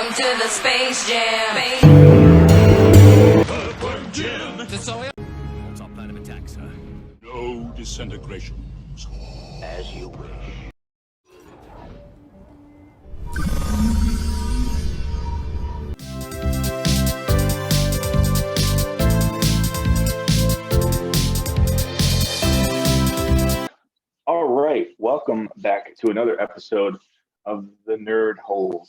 Welcome to the Space Jam. What's our plan of attack, sir? No disintegrations. As you wish. All right, welcome back to another episode of the Nerd Hole.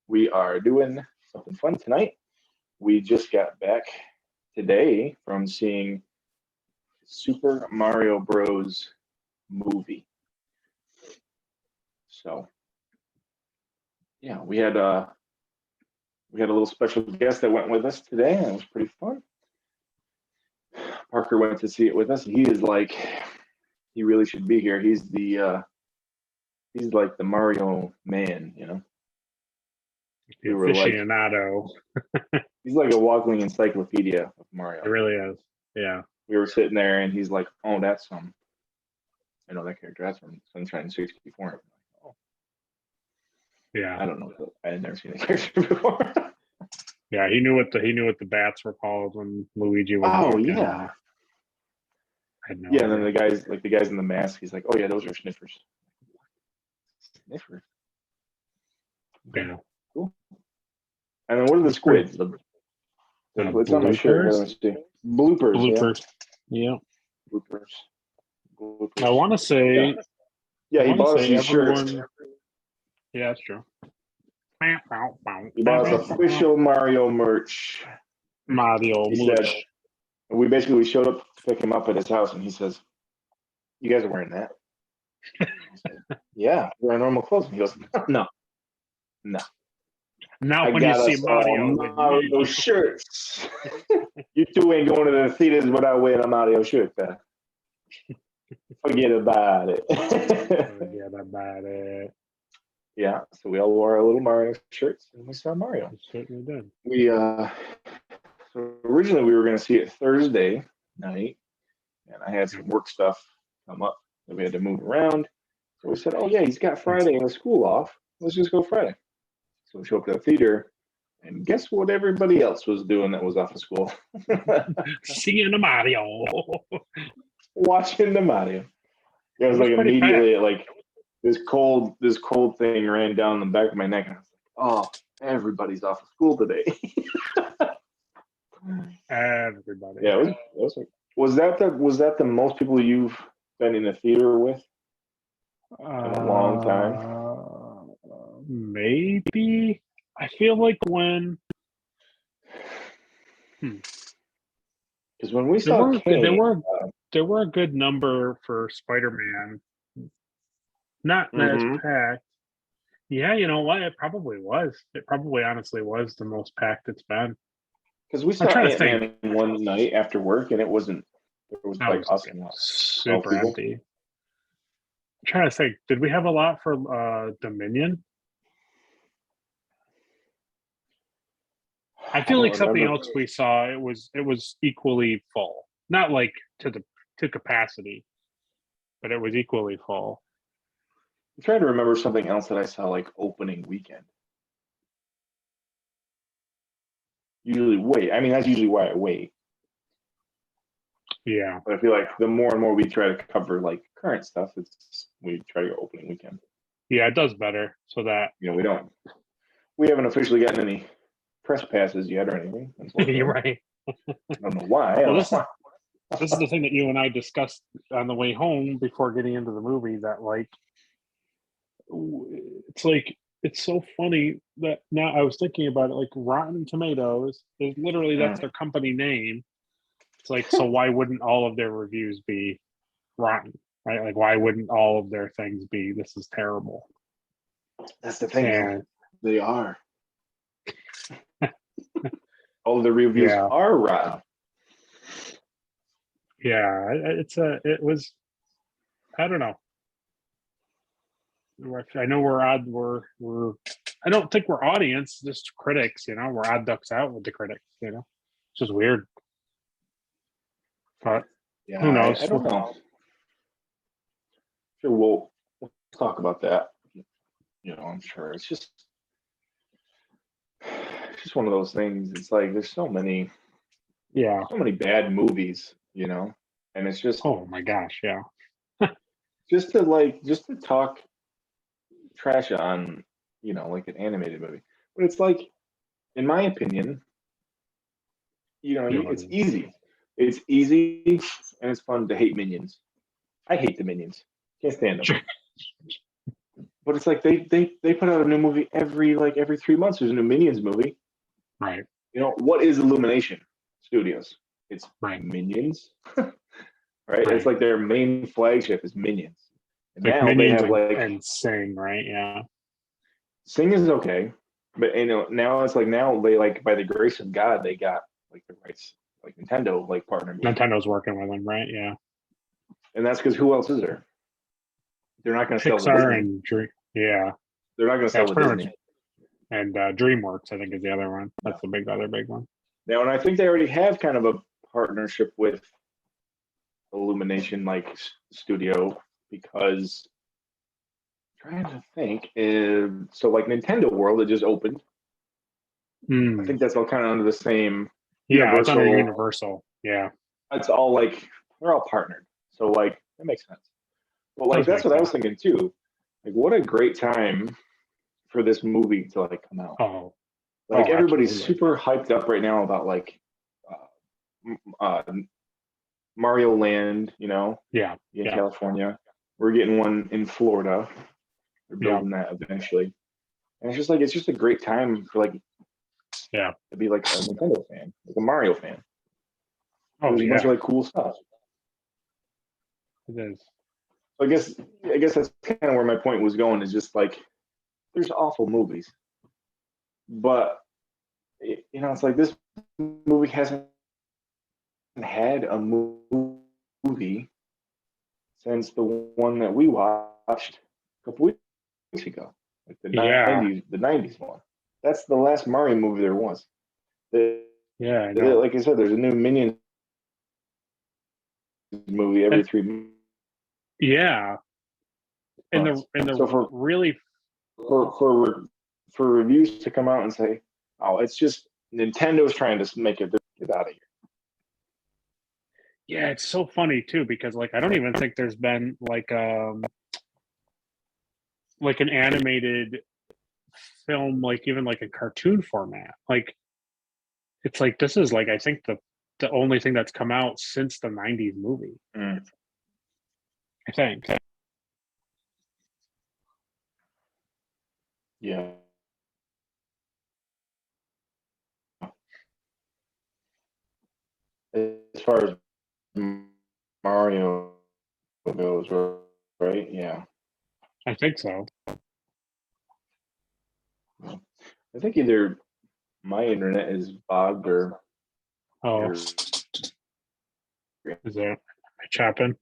We are doing something fun tonight. We just got back today from seeing Super Mario Bros. Movie. So, yeah, we had a little special guest that went with us today, and it was pretty fun. Parker went to see it with us. He is like, he really should be here. He's like the Mario man, you know. The aficionado. He's like a walking encyclopedia of Mario. It really is. Yeah. We were sitting there, and he's like, "Oh, that's I know that character. That's from Sunshine 64." I'm like, oh. Yeah. I don't know. I had never seen the character before. Yeah, he knew what the bats were called when Luigi was. Oh walking. yeah. I had no Yeah, and then idea. the guys in the mask. He's like, "Oh yeah, those are sniffers." Sniffers. Yeah. Cool. And then what are the squids? It's on my shirt. Let me see. Bloopers. Bloopers. Yeah. Bloopers. I want to say. Yeah, he I wanna bought us say these shirts. Yeah, that's true. He bought us official Mario merch. Mario He merch. said, we showed up to pick him up at his house, and he says, "You guys are wearing that?" I said, "Yeah, we're in normal clothes." And he goes, "No. Now I when you got see us Mario, all Mario shirts. You two ain't going to the theaters without wearing a Mario shirt. Forget about it." Forget about it. Yeah, so we all wore our little Mario shirts, and we saw Mario. We certainly did. So originally we were going to see it Thursday night, and I had some work stuff come up that we had to move around. So we said, "Oh yeah, he's got Friday and the school off. Let's just go Friday." So we showed up to the theater, and guess what everybody else was doing that was off of school? Seeing the Mario. Watching the Mario. It was like immediately like this cold thing ran down the back of my neck. And I was like, "Oh, everybody's off of school today." Everybody. Yeah, was that the most people you've been in a theater with in a long time? Maybe. I feel like when Because when we saw Kane, there were a good number for Spider-Man. Not as packed. Yeah, you know what? It probably was. It probably honestly was the most packed it's been. because we saw Ant-Man one night after work, and it was like us and super empty. I'm trying to think, did we have a lot for Dominion? I feel like something else we saw, it was equally full. Not like to capacity, but it was equally full. I'm trying to remember something else that I saw like opening weekend. Usually wait. I mean, that's usually why I wait. Yeah. But I feel like the more and more we try to cover like current stuff, we try to go opening weekend. Yeah, it does better so that we haven't officially gotten any press passes yet or anything. You're right. I don't know why. This is the thing that you and I discussed on the way home before getting into the movie, that it's so funny that now I was thinking about it, like Rotten Tomatoes is literally, that's their company name. It's like, so why wouldn't all of their reviews be rotten, right? Like, why wouldn't all of their things be, this is terrible? That's the thing. They are. All of the reviews are rotten. Yeah, it was, I don't know. I know we're odd. I don't think we're audience, just critics. You know, we're odd ducks out with the critics. You know, it's just weird. But yeah, who knows? I don't know. Sure, we'll talk about that. You know, I'm sure it's just it's just one of those things. It's like there's Yeah. so many bad movies, you know, and it's Oh my gosh. Yeah. just to talk trash on, you know, like an animated movie. But it's like, in my opinion, you know, Yeah. it's easy. It's easy and it's fun to hate Minions. I hate the Minions. Can't stand them. Sure. But it's like they put out a new movie every 3 months. There's a new Minions movie. Right. You know what is Illumination Studios? It's Right. Minions, right? Right. It's like their main flagship is Minions. And Like now they Minions have like and Sing, right? Yeah. Sing is okay, but you know now it's like now they like by the grace of God they got like the rights like Nintendo like partnered with them, Nintendo working with them, right? Yeah. and that's because who else is there? They're not going to sell the Pixar Disney. and Dream. Yeah. They're not going to Yeah. sell It's the pretty Disney. much. And DreamWorks, I think, is the other one. That's the other big one. Now, and I think they already have kind of a partnership with Illumination like studio because I'm trying to think. So like Nintendo World, it just opened. I think that's all kind of under the same Yeah, it's under Universal. Universal. Yeah. It's all like they're all partnered. So like that makes sense. But like that's what I was thinking too. Like what a great time for this movie to like come out. Oh. Like everybody's Absolutely. super hyped up right now about like Mario Land, you know, Yeah. in California. We're getting one in Florida. They're Yeah. building that eventually. And it's just a great time for like Yeah. to be like a Nintendo fan, like a Mario fan. Oh, There's a bunch yeah. of like cool stuff. It is. So I guess that's kind of where my point was going. Is just like there's awful movies, but you know it's like this movie hasn't had a movie since the one that we watched a couple weeks ago, like the Yeah. '90s one. That's the last Mario movie there was. Yeah, I know. Like I said, there's a new Minions movie every 3 months. Yeah. And the So really for reviews to come out and say, "Oh, it's just Nintendo's trying to make it get out of here." yeah, it's so funny too because like I don't even think there's been like an animated film like even like a cartoon format. Like it's like this is like I think the only thing that's come out since the 90s movie. Mm. I think. Yeah. As far as Mario goes, right? Yeah. I think so. I think either my internet is bogged or Oh, yours. is there Chapin?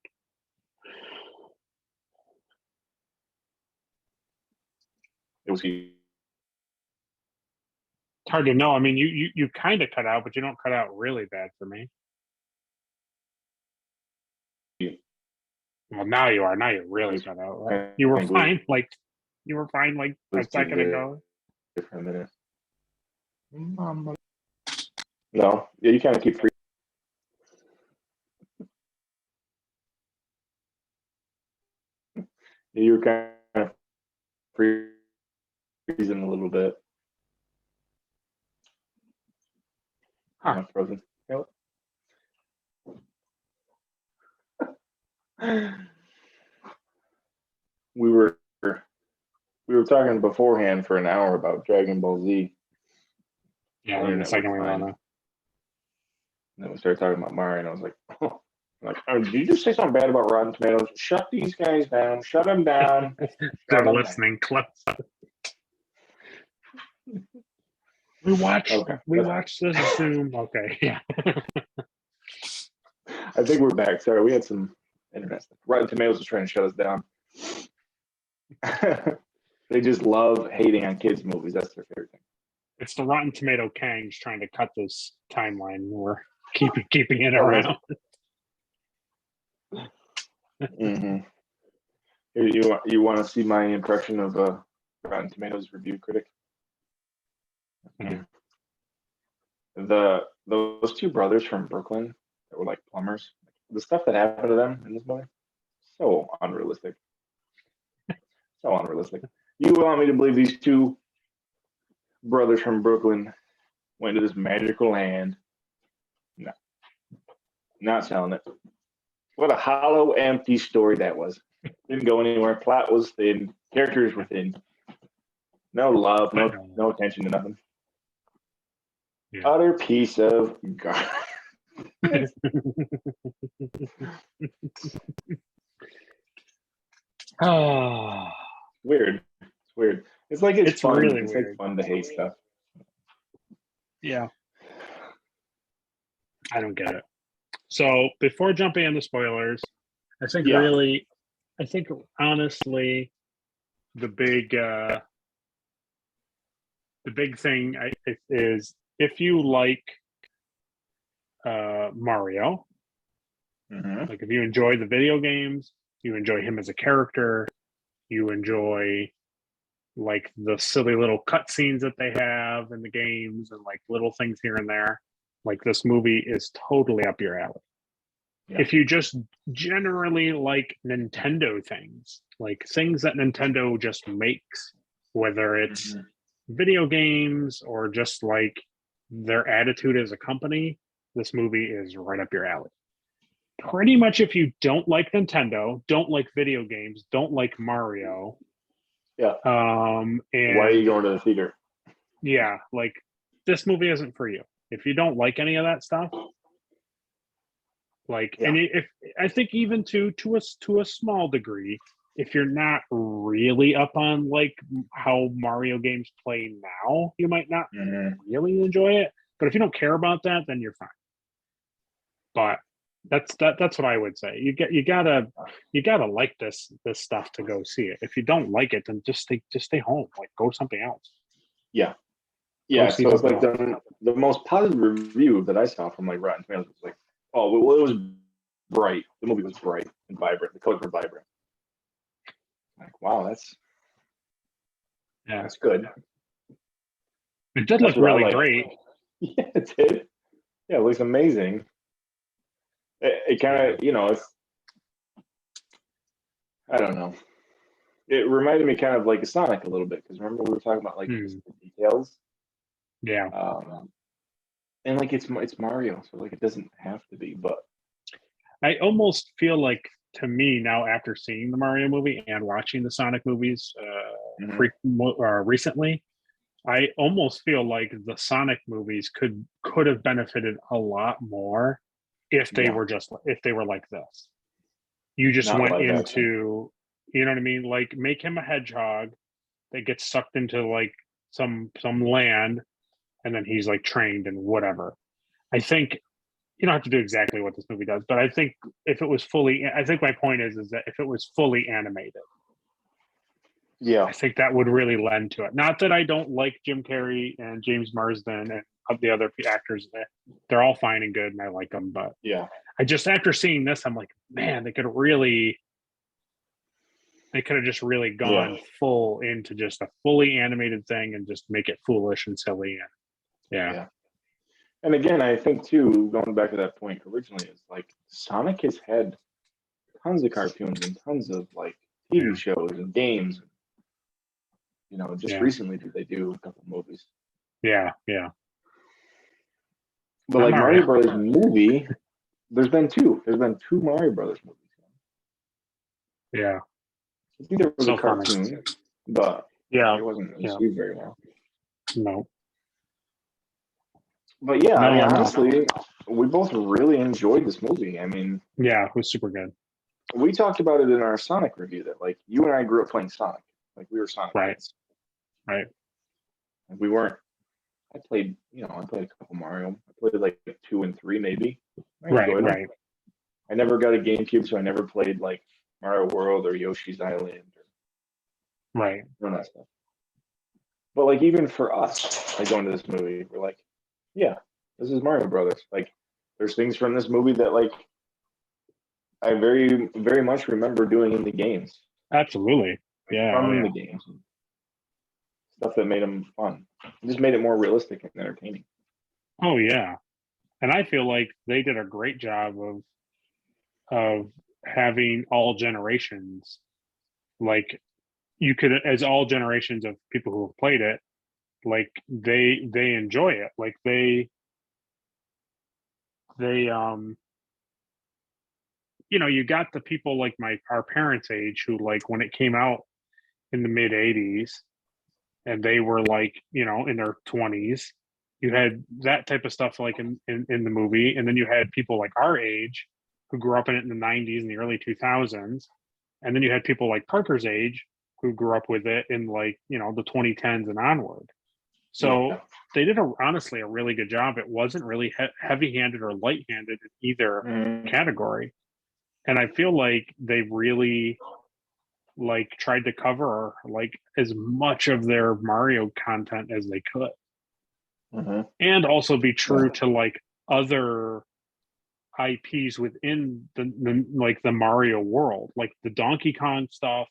It was It's hard to know. I mean, you kind of cut out, but you don't cut out really bad for me. Well, now you are. Now you really cut out. Right? You were fine. Like you were fine. Like a second ago. For a minute. No, yeah, you kind of keep free. You were kind of freezing a little bit. Huh. Not frozen. We were talking beforehand for an hour about Dragon Ball Z. Yeah, and the second we went on. And then we started talking about Mario, and I was like, oh. Oh, did you just say something bad about Rotten Tomatoes? Shut these guys down. Shut them down. They're listening close. We watched this Zoom. Okay, yeah. I think we're back. Sorry, we had some internet stuff. Rotten Tomatoes was trying to shut us down. They just love hating on kids' movies. That's their favorite thing. It's the Rotten Tomato Kangs trying to cut this timeline. We're keeping it around. Mm-hmm. You want to see my impression of a Rotten Tomatoes review critic? Those two brothers from Brooklyn that were like plumbers, the stuff that happened to them in this movie, so unrealistic. So unrealistic. You want me to believe these two brothers from Brooklyn went to this magical land? No, not selling it. What a hollow, empty story that was. Didn't go anywhere. Plot was thin. Characters were thin. No love. No attention to nothing. Yeah. Utter piece of garbage. Oh, Weird. It's weird. It's like it's fun. really it's weird. like fun to hate stuff. Yeah. I don't get it. So before jumping into spoilers, I think honestly, the big thing is if you like Mario, like if you enjoy the video games, you enjoy him as a character, you enjoy like the silly little cutscenes that they have in the games and like little things here and there, like this movie is totally up your alley. Yeah. If you just generally like Nintendo things, like things that Nintendo just makes, whether it's video games or just like their attitude as a company, this movie is right up your alley. Pretty much if you don't like Nintendo, don't like video games, don't like Mario. Yeah. And why are you going to the theater? Yeah, like this movie isn't for you. If you don't like any of that stuff, like, and if I think even to a small degree, if you're not really up on like how Mario games play now, you might not really enjoy it. But if you don't care about that, then you're fine. But that's what I would say. You gotta like this stuff to go see it. If you don't like it, then just stay home. Like go something else. Yeah. So it's like the most positive review that I saw from like Rotten Tomatoes was like, oh, well, it was bright. The movie was bright and vibrant. The colors were vibrant. Like, wow, that's good. It did look really great. Yeah, it did. Yeah, it looks amazing. It kind of, it's, I don't know. It reminded me kind of like a Sonic a little bit because remember we were talking about like the details. Yeah. And like it's Mario, so like it doesn't have to be. But I almost feel like, to me now, after seeing the Mario movie and watching the Sonic movies recently, I almost feel like the Sonic movies could have benefited a lot more if they were like this. You just Not went like into, you know what I mean? Like make him a hedgehog that gets sucked into like some land, and then he's like trained and whatever. I think you don't have to do exactly what this movie does, but I think if it was fully, I think my point is that if it was fully animated, I think that would really lend to it. Not that I don't like Jim Carrey and James Marsden and the other actors, they're all fine and good and I like them, but I just, after seeing this, I'm like, man, they could have just really gone full into just a fully animated thing and just make it foolish and silly. And And again, I think too, going back to that point originally, is like Sonic has had tons of cartoons and tons of like TV shows and games. Just recently did they do a couple movies. Yeah. But like Mario Brothers movie, there's been two. There's been two Mario Brothers movies. Yeah. I think there was a cartoon, but it wasn't received very well. No. But I mean, honestly, we both really enjoyed this movie. I mean, it was super good. We talked about it in our Sonic review that like you and I grew up playing Sonic. Like we were Sonic kids. Right. And we weren't. I played a couple Mario. I played like 2 and 3 maybe. Right. I never got a GameCube, so I never played like Mario World or Yoshi's Island or none of that stuff. But like even for us, like going to this movie, we're like, yeah, this is Mario Brothers. Like there's things from this movie that like I very, very much remember doing in the games. Absolutely. From the games. stuff that made them fun. It just made it more realistic and entertaining. Oh yeah, and I feel like they did a great job of having all generations. Like you could, as all generations of people who have played it, like they enjoy it. Like they you got the people like our parents' age who, like, when it came out in the mid 80s and they were like, in their 20s, you had that type of stuff like in the movie. And then you had people like our age who grew up in it in the 90s and the early 2000s. And then you had people like Parker's age who grew up with it in, like, the 2010s and onward. So they did honestly a really good job. It wasn't really heavy-handed or light-handed in either category. And I feel like they really like tried to cover like as much of their Mario content as they could. And also be true to like other IPs within the Mario world, like the Donkey Kong stuff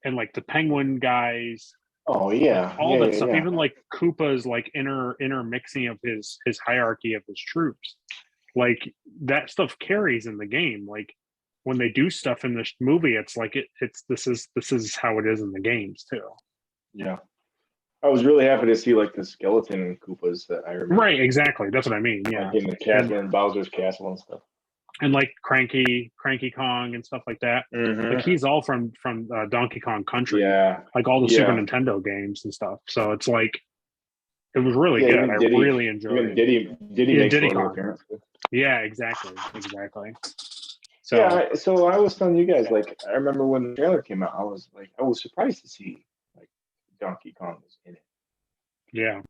and like the Penguin guys. Oh yeah, all that stuff. Even like Koopa's like intermixing of his hierarchy of his troops, like that stuff carries in the game. Like when they do stuff in this movie, it's like this is how it is in the games too. Yeah, I was really happy to see like the skeleton Koopas that I remember. Right, exactly. That's what I mean. Yeah, like in the castle and Bowser's castle and stuff. And like Cranky Kong and stuff like that. Like he's all from Donkey Kong Country. Yeah, like all the Super Nintendo games and stuff. So it's like it was really good. I really enjoyed it. Diddy Kong. Yeah, exactly. So yeah, so I was telling you guys, like, I remember when the trailer came out, I was surprised to see like Donkey Kong was in it. Yeah,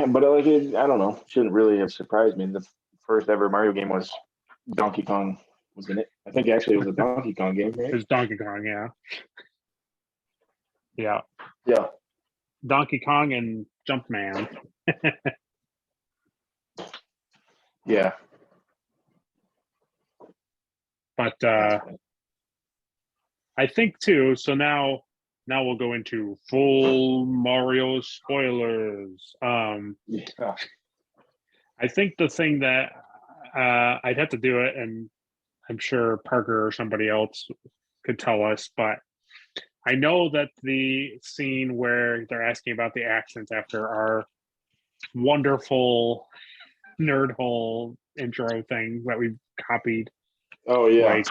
but like I don't know, shouldn't really have surprised me. The first ever Mario game was Donkey Kong was in it. I think actually it was a Donkey Kong game, right? It was Donkey Kong, yeah. Donkey Kong and Jumpman. Yeah. But I think too. So now we'll go into full Mario spoilers. Yeah. I think the thing that I'd have to do it, and I'm sure Parker or somebody else could tell us, but I know that the scene where they're asking about the accents after our wonderful nerd hole intro thing that we copied. Oh yeah. Like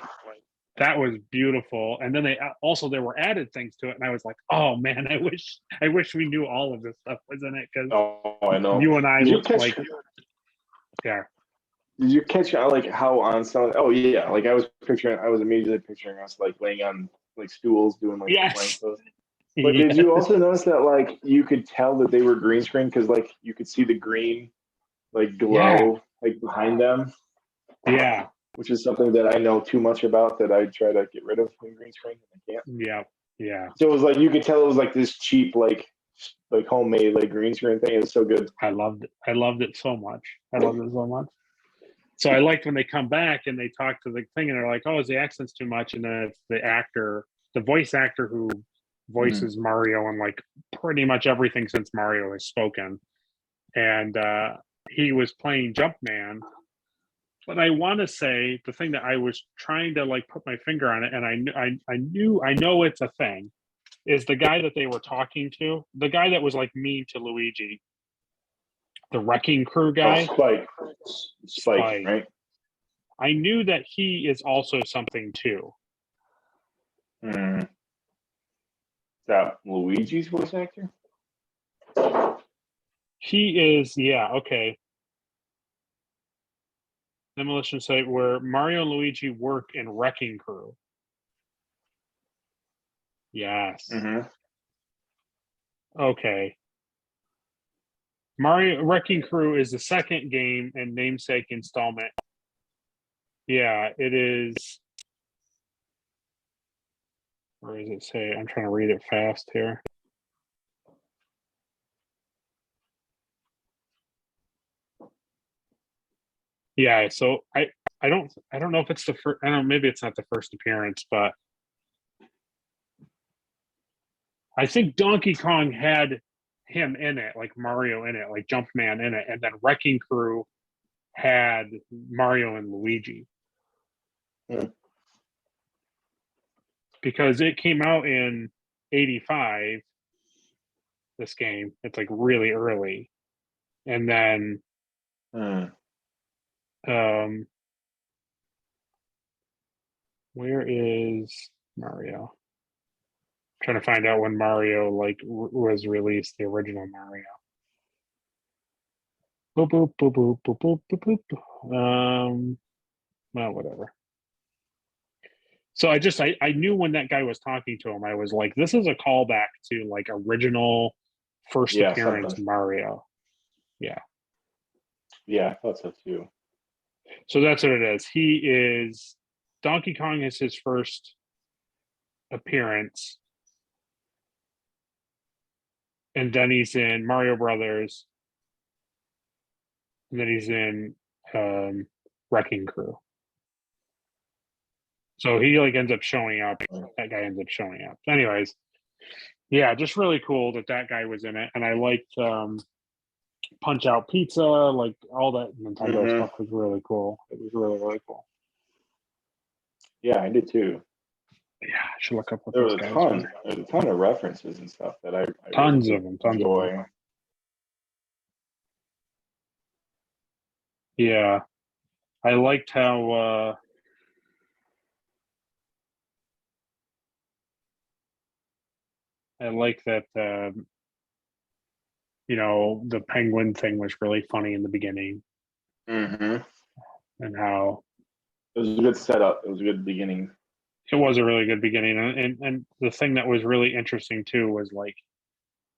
that was beautiful. And then there were added things to it, and I was like, oh man, I wish we knew all of this stuff was in it, because I know you and I look like yeah. Did you catch like how on some? Oh yeah, like I was immediately picturing us like laying on like stools doing like yes. But did you also notice that like you could tell that they were green screen because like you could see the green like glow like behind them? Yeah. Which is something that I know too much about that I try to get rid of in green screen and I can't. Yeah. So it was like you could tell it was like this cheap like homemade like green screen thing. It was so good. I loved it so much. So I liked when they come back and they talk to the thing and they're like, oh, is the accent's too much? And then it's the voice actor who voices Mario and like pretty much everything since Mario has spoken. And he was playing Jumpman. But I want to say the thing that I was trying to like put my finger on it, and I know it's a thing, is the guy that they were talking to, the guy that was like mean to Luigi, the Wrecking Crew guy. Oh, Spike, right? I knew that he is also something too. Is that Luigi's voice actor? He is, yeah, okay. Demolition site where Mario and Luigi work in Wrecking Crew. Yes. Okay. Mario Wrecking Crew is the second game and namesake installment. Yeah, it is. Where does it say? I'm trying to read it fast here. Yeah, so I don't know if it's the first. I don't know, maybe it's not the first appearance, but I think Donkey Kong had him in it, like Mario in it, like Jumpman in it, and then Wrecking Crew had Mario and Luigi. Hmm. Because it came out in 85, this game. It's like really early. And then where is Mario? I'm trying to find out when Mario like was released, the original Mario. Boop boop boop boop boop boop boop boop. Well, whatever. So I knew when that guy was talking to him, I was like, this is a callback to like original first appearance something. Mario. Yeah. Yeah, I thought so too. So that's what it is. Donkey Kong is his first appearance. And then he's in Mario Brothers. And then he's in Wrecking Crew. So he like ends up showing up. That guy ends up showing up. Anyways, yeah, just really cool that guy was in it. And I liked Punch Out Pizza, like all that Nintendo stuff was really cool. It was really, really cool. Yeah, I did too. Yeah, I should look up what There was those guys There's a ton of references and stuff that I tons really of them. enjoy. Yeah, I liked how I like that the penguin thing was really funny in the beginning, and how it was a good setup. It was a good beginning. It was a really good beginning, and the thing that was really interesting too was like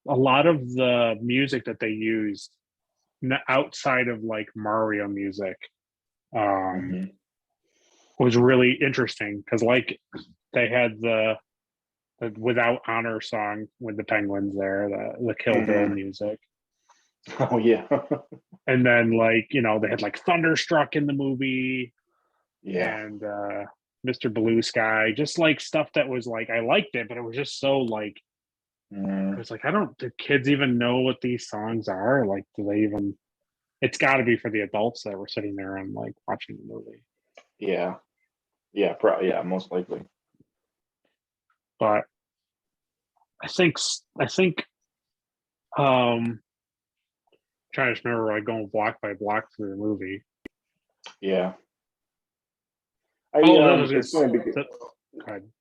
a lot of the music that they used outside of like Mario music was really interesting because like they had the Without Honor song with the penguins there, the Kill Bill music. Oh yeah. And then like, they had like Thunderstruck in the movie. Yeah. And Mr. Blue Sky, just like stuff that was like I liked it, but it was just so like it was like do kids even know what these songs are? Like, do they even? It's got to be for the adults that were sitting there and like watching the movie. Yeah, yeah, most likely. But I think trying to remember like going block by block through the movie. Yeah. It's funny because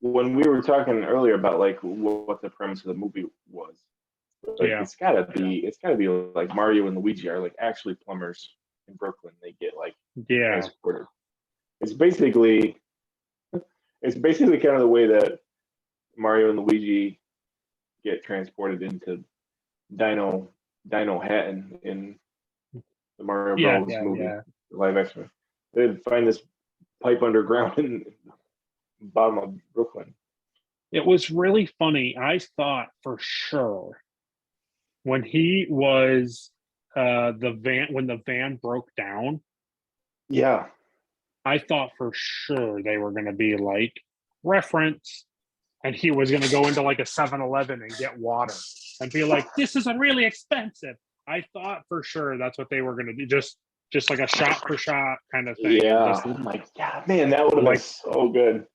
when we were talking earlier about like what the premise of the movie was, like it's gotta be like Mario and Luigi are like actually plumbers in Brooklyn. They get like transported. It's basically kind of the way that Mario and Luigi get transported into Dino Hatton in the Mario Bros. Movie, live action. They find this pipe underground in the bottom of Brooklyn. It was really funny. I thought for sure when he was when the van broke down. Yeah. I thought for sure they were going to be like reference, and he was going to go into like a 7-Eleven and get water and be like, this is really expensive. I thought for sure that's what they were going to do. Just like a shot for shot kind of thing. Yeah. Oh my God, man, that would have been so good.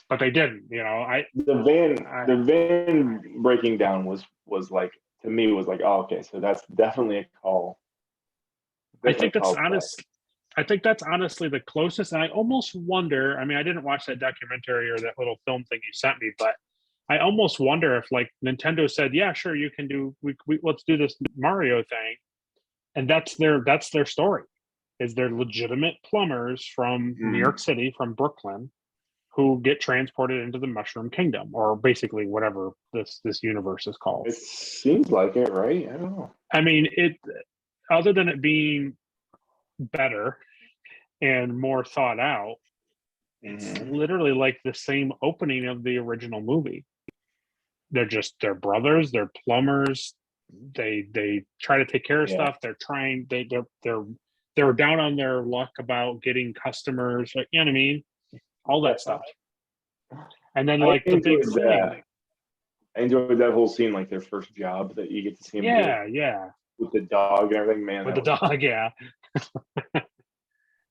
But they didn't, the van breaking down was like, to me, was like, oh, okay, so that's definitely a call. I think that's honestly the closest. And I almost wonder, I mean, I didn't watch that documentary or that little film thing you sent me, but I almost wonder if like Nintendo said, yeah, sure, you can do, let's do this Mario thing. And that's their story, is they're legitimate plumbers from New York City, from Brooklyn, who get transported into the Mushroom Kingdom, or basically whatever this universe is called. It seems like it, right? I don't know. I mean, other than it being better and more thought out, it's literally like the same opening of the original movie. They're brothers, they're plumbers, they try to take care of stuff. They're down on their luck about getting customers, you know what I mean? All that stuff. And then like the big thing. I enjoyed that whole scene, like their first job that you get to see him Yeah, with the dog and everything. Man, with the that was dog, yeah.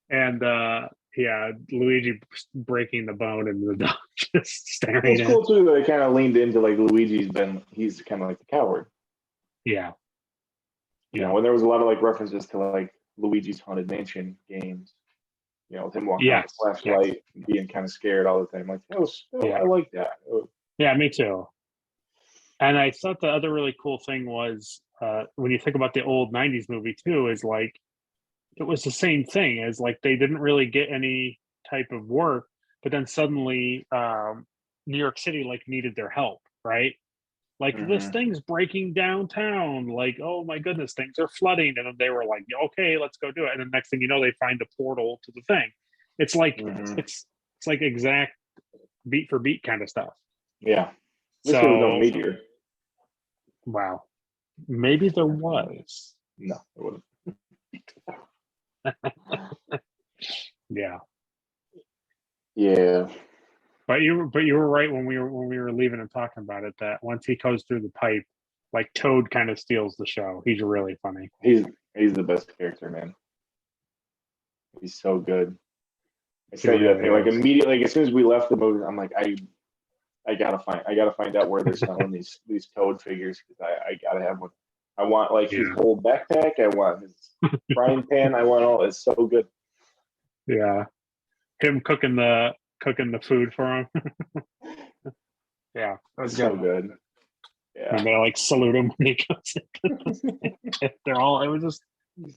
And yeah, Luigi breaking the bone and the dog just staring it's at. cool too that they kind of leaned into like he's kind of like the coward. Yeah. You know, when there was a lot of like references to like Luigi's Haunted Mansion games, you know, with him walking around with a flashlight and being kind of scared all the time. Like I like that. Yeah, me too. And I thought the other really cool thing was when you think about the old 90s movie too, is like it was the same thing as like they didn't really get any type of work, but then suddenly New York City like needed their help, right? Like this thing's breaking downtown. Like, oh my goodness, things are flooding. And then they were like, okay, let's go do it. And the next thing you know, they find a portal to the thing. It's like it's like exact beat for beat kind of stuff. Yeah. At least So there was no meteor. wow. Maybe there was. No, it wasn't. Yeah. Yeah. But you were right when we were leaving and talking about it, that once he goes through the pipe, like Toad kind of steals the show. He's really funny. He's the best character, man. He's so good. I said that thing like immediately, like as soon as we left the movie, I'm like, I gotta find out where they're selling these Toad figures because I gotta have one. I want like his whole backpack. I want his frying pan. I want all. It's so good. Yeah, him cooking the food for him. Yeah, that's so good. Yeah, and they like salute him when he comes in. They're all. It was just. He's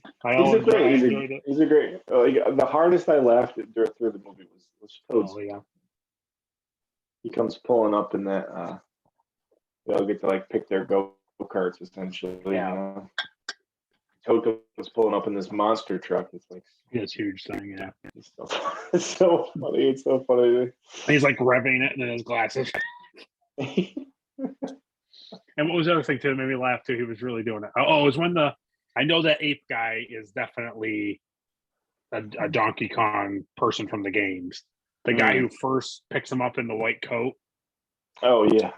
a great. Like, the hardest I laughed through the movie was Toad's. Oh yeah. He comes pulling up in that. They'll get to like pick their go-karts essentially. Yeah. You know? Toad was pulling up in this monster truck. It's like this huge thing. Yeah. It's so funny. It's so funny. He's like revving it in his glasses. And what was the other thing too that made me laugh too? He was really doing it. Oh, it was when I know that ape guy is definitely a Donkey Kong person from the games. The guy who first picks him up in the white coat. Oh yeah.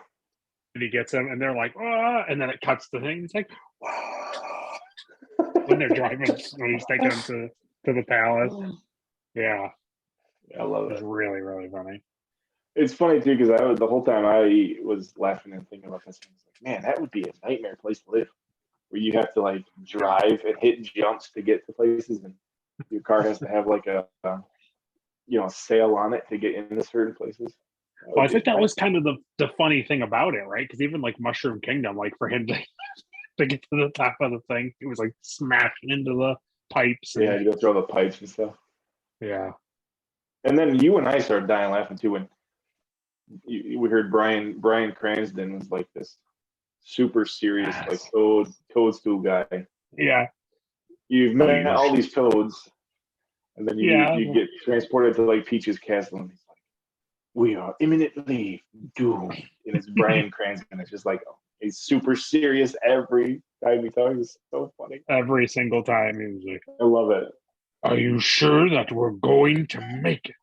And he gets him, and they're like, "Ah!" And then it cuts the thing. It's like, when they're driving, when he's taking them to the palace. Yeah, I love it. It's really, really funny. It's funny too because the whole time I was laughing and thinking about this. I was like, man, that would be a nightmare place to live, where you have to like drive and hit jumps to get to places, and your car has to have like a sail on it to get into certain places. Well, I think that was kind of the funny thing about it, right? Because even like Mushroom Kingdom, like for him to get to the top of the thing, it was like smashing into the pipes. Yeah, you go through all the pipes and stuff. Yeah. And then you and I started dying laughing too when we heard Bryan Cranston was like this super serious like toadstool guy. Yeah. You've met all these toads, and then you get transported to like Peach's castle, and he's like, "We are imminently doomed." And it's Bryan Cranston. It's just like he's super serious every time he talks. It's so funny. Every single time he was like, I love it. Are you sure that we're going to make it,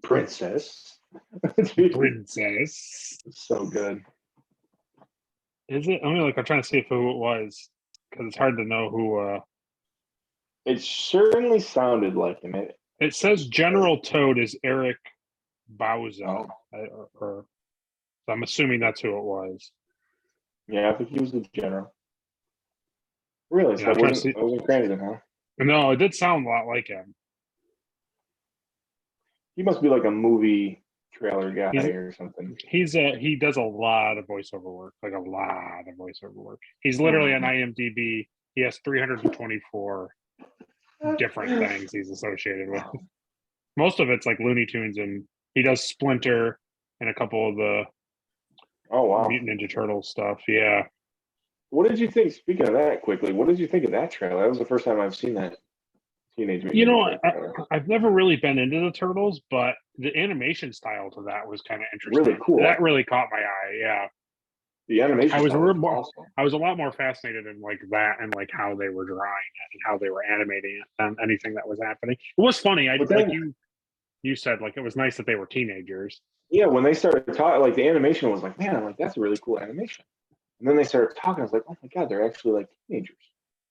Princess? Princess? So good. Is it? I'm trying to see who it was because it's hard to know who. It certainly sounded like him. It says General Toad is Eric Bauza, so I'm assuming that's who it was. Yeah, I think he was the general. Really? So it wasn't Cranston, huh? No, it did sound a lot like him. He must be like a movie trailer guy or something. He does a lot of voiceover work, like a lot of voiceover work. He's literally on IMDb. He has 324 different things he's associated with. Most of it's like Looney Tunes, and he does Splinter and a couple of the Mutant Ninja Turtles stuff. Yeah. What did you think? Speaking of that, quickly, what did you think of that trailer? That was the first time I've seen that Teenage Mutant Ninja Turtles. I've never really been into the Turtles, but the animation style to that was kind of interesting. Really cool. That really caught my eye. Yeah. The animation. I was a lot more fascinated in like that and like how they were drawing it and how they were animating it than anything that was happening. It was funny. You said like it was nice that they were teenagers. Yeah, when they started talking, like the animation was like, man, I'm like, that's a really cool animation. And then they started talking. I was like, oh my god, they're actually like teenagers.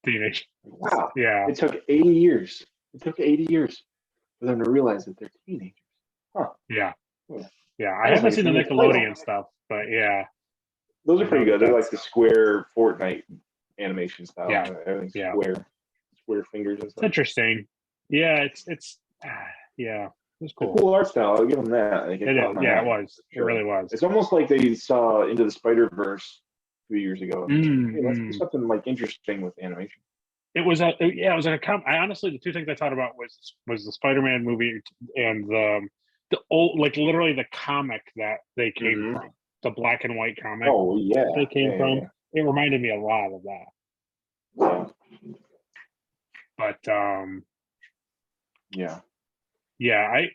Teenage. Like, wow. Yeah. It took 80 years. It took 80 years for them to realize that they're teenagers. Huh. Yeah. Yeah. Yeah. I was haven't like, seen the it's a neat title. Nickelodeon stuff, but yeah. Those are I pretty know good. They're that's- like the square Fortnite animation style. Yeah. Everything's Yeah. square fingers and It's stuff. interesting. Yeah, it's yeah, it was It's cool. a cool art style. I'll give them that. Like, It caught is. my Yeah, eye, it was. for It sure. really was. It's almost like they saw Into the Spider-Verse 2 years ago. And hey, let's do something like interesting with animation. It was a yeah, it was like a I honestly, the two things I thought about was the Spider-Man movie and the old, like literally the comic that they came from, the black and white comic Oh yeah, they came from. Yeah. It reminded me a lot of that. Yeah. But Yeah. yeah,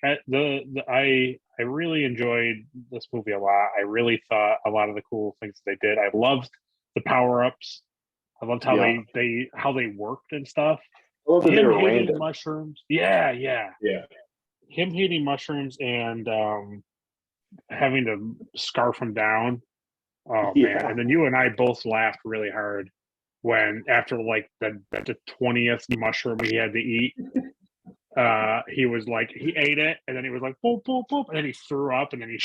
I really enjoyed this movie a lot. I really thought a lot of the cool things they did. I loved the power-ups. I loved how Yeah. they worked and stuff. I love that they Him were hating random. mushrooms. Yeah. Yeah. Him hating mushrooms and having to scarf him down. Oh Yeah. man. And then you and I both laughed really hard when after like the 20th mushroom he had to eat. He was like, he ate it and then he was like boop boop boop, and then he threw up and then he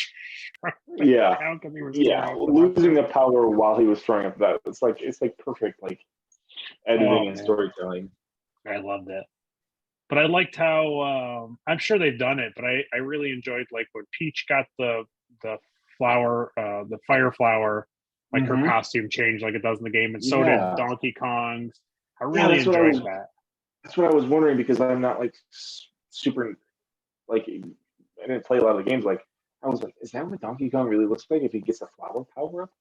Yeah. he was Losing the power while he was throwing up, that it's like perfect, like editing and man. storytelling. I loved it. But I liked how I'm sure they've done it, but I really enjoyed like when Peach got the flower, the fire flower, like her costume changed like it does in the game, and so did Donkey Kong's. I really enjoyed that. That's what I was wondering, because I'm not like super, like, I didn't play a lot of the games. Like, I was like, is that what Donkey Kong really looks like if he gets a flower power up?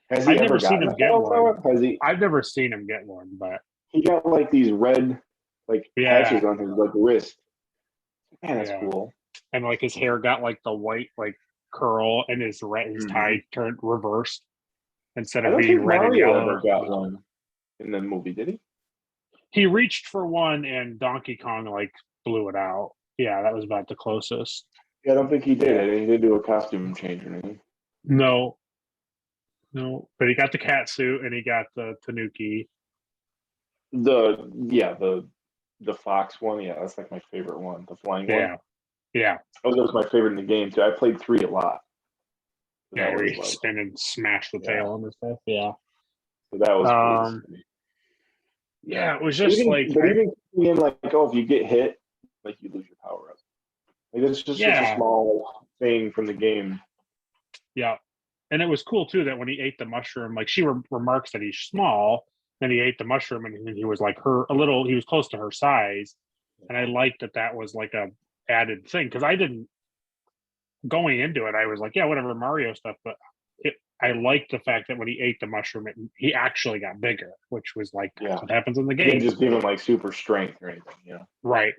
Has he I've ever never seen gotten him a get flower one. power up? Has he? I've never seen him get one, but He got like these red, like, patches on his like wrist. Man, that's cool. And like his hair got like the white like curl, and his tie turned reversed instead of being red and yellow. Ever got one in the movie, did he? He reached for one, and Donkey Kong like blew it out. Yeah, that was about the closest. Yeah, I don't think he did. He didn't do a costume change or anything. No, but he got the cat suit and he got the Tanuki. The fox one, yeah, that's like my favorite one. The flying one. Yeah. Oh, that was my favorite in the game too. I played 3 a lot. So yeah, where he spin and smash the tail on his stuff. Yeah. So that was cool. Yeah, it was just even in like, oh, if you get hit, like you lose your power up. Like it's just such a small thing from the game. Yeah. And it was cool too that when he ate the mushroom, like she remarks that he's small, then he ate the mushroom and he was like he was close to her size. And I liked that was like a added thing, because I didn't, going into it, I was like, yeah, whatever, Mario stuff, but I liked the fact that when he ate the mushroom, he actually got bigger, which was like what happens in the game. He didn't just give him like super strength or anything, Right.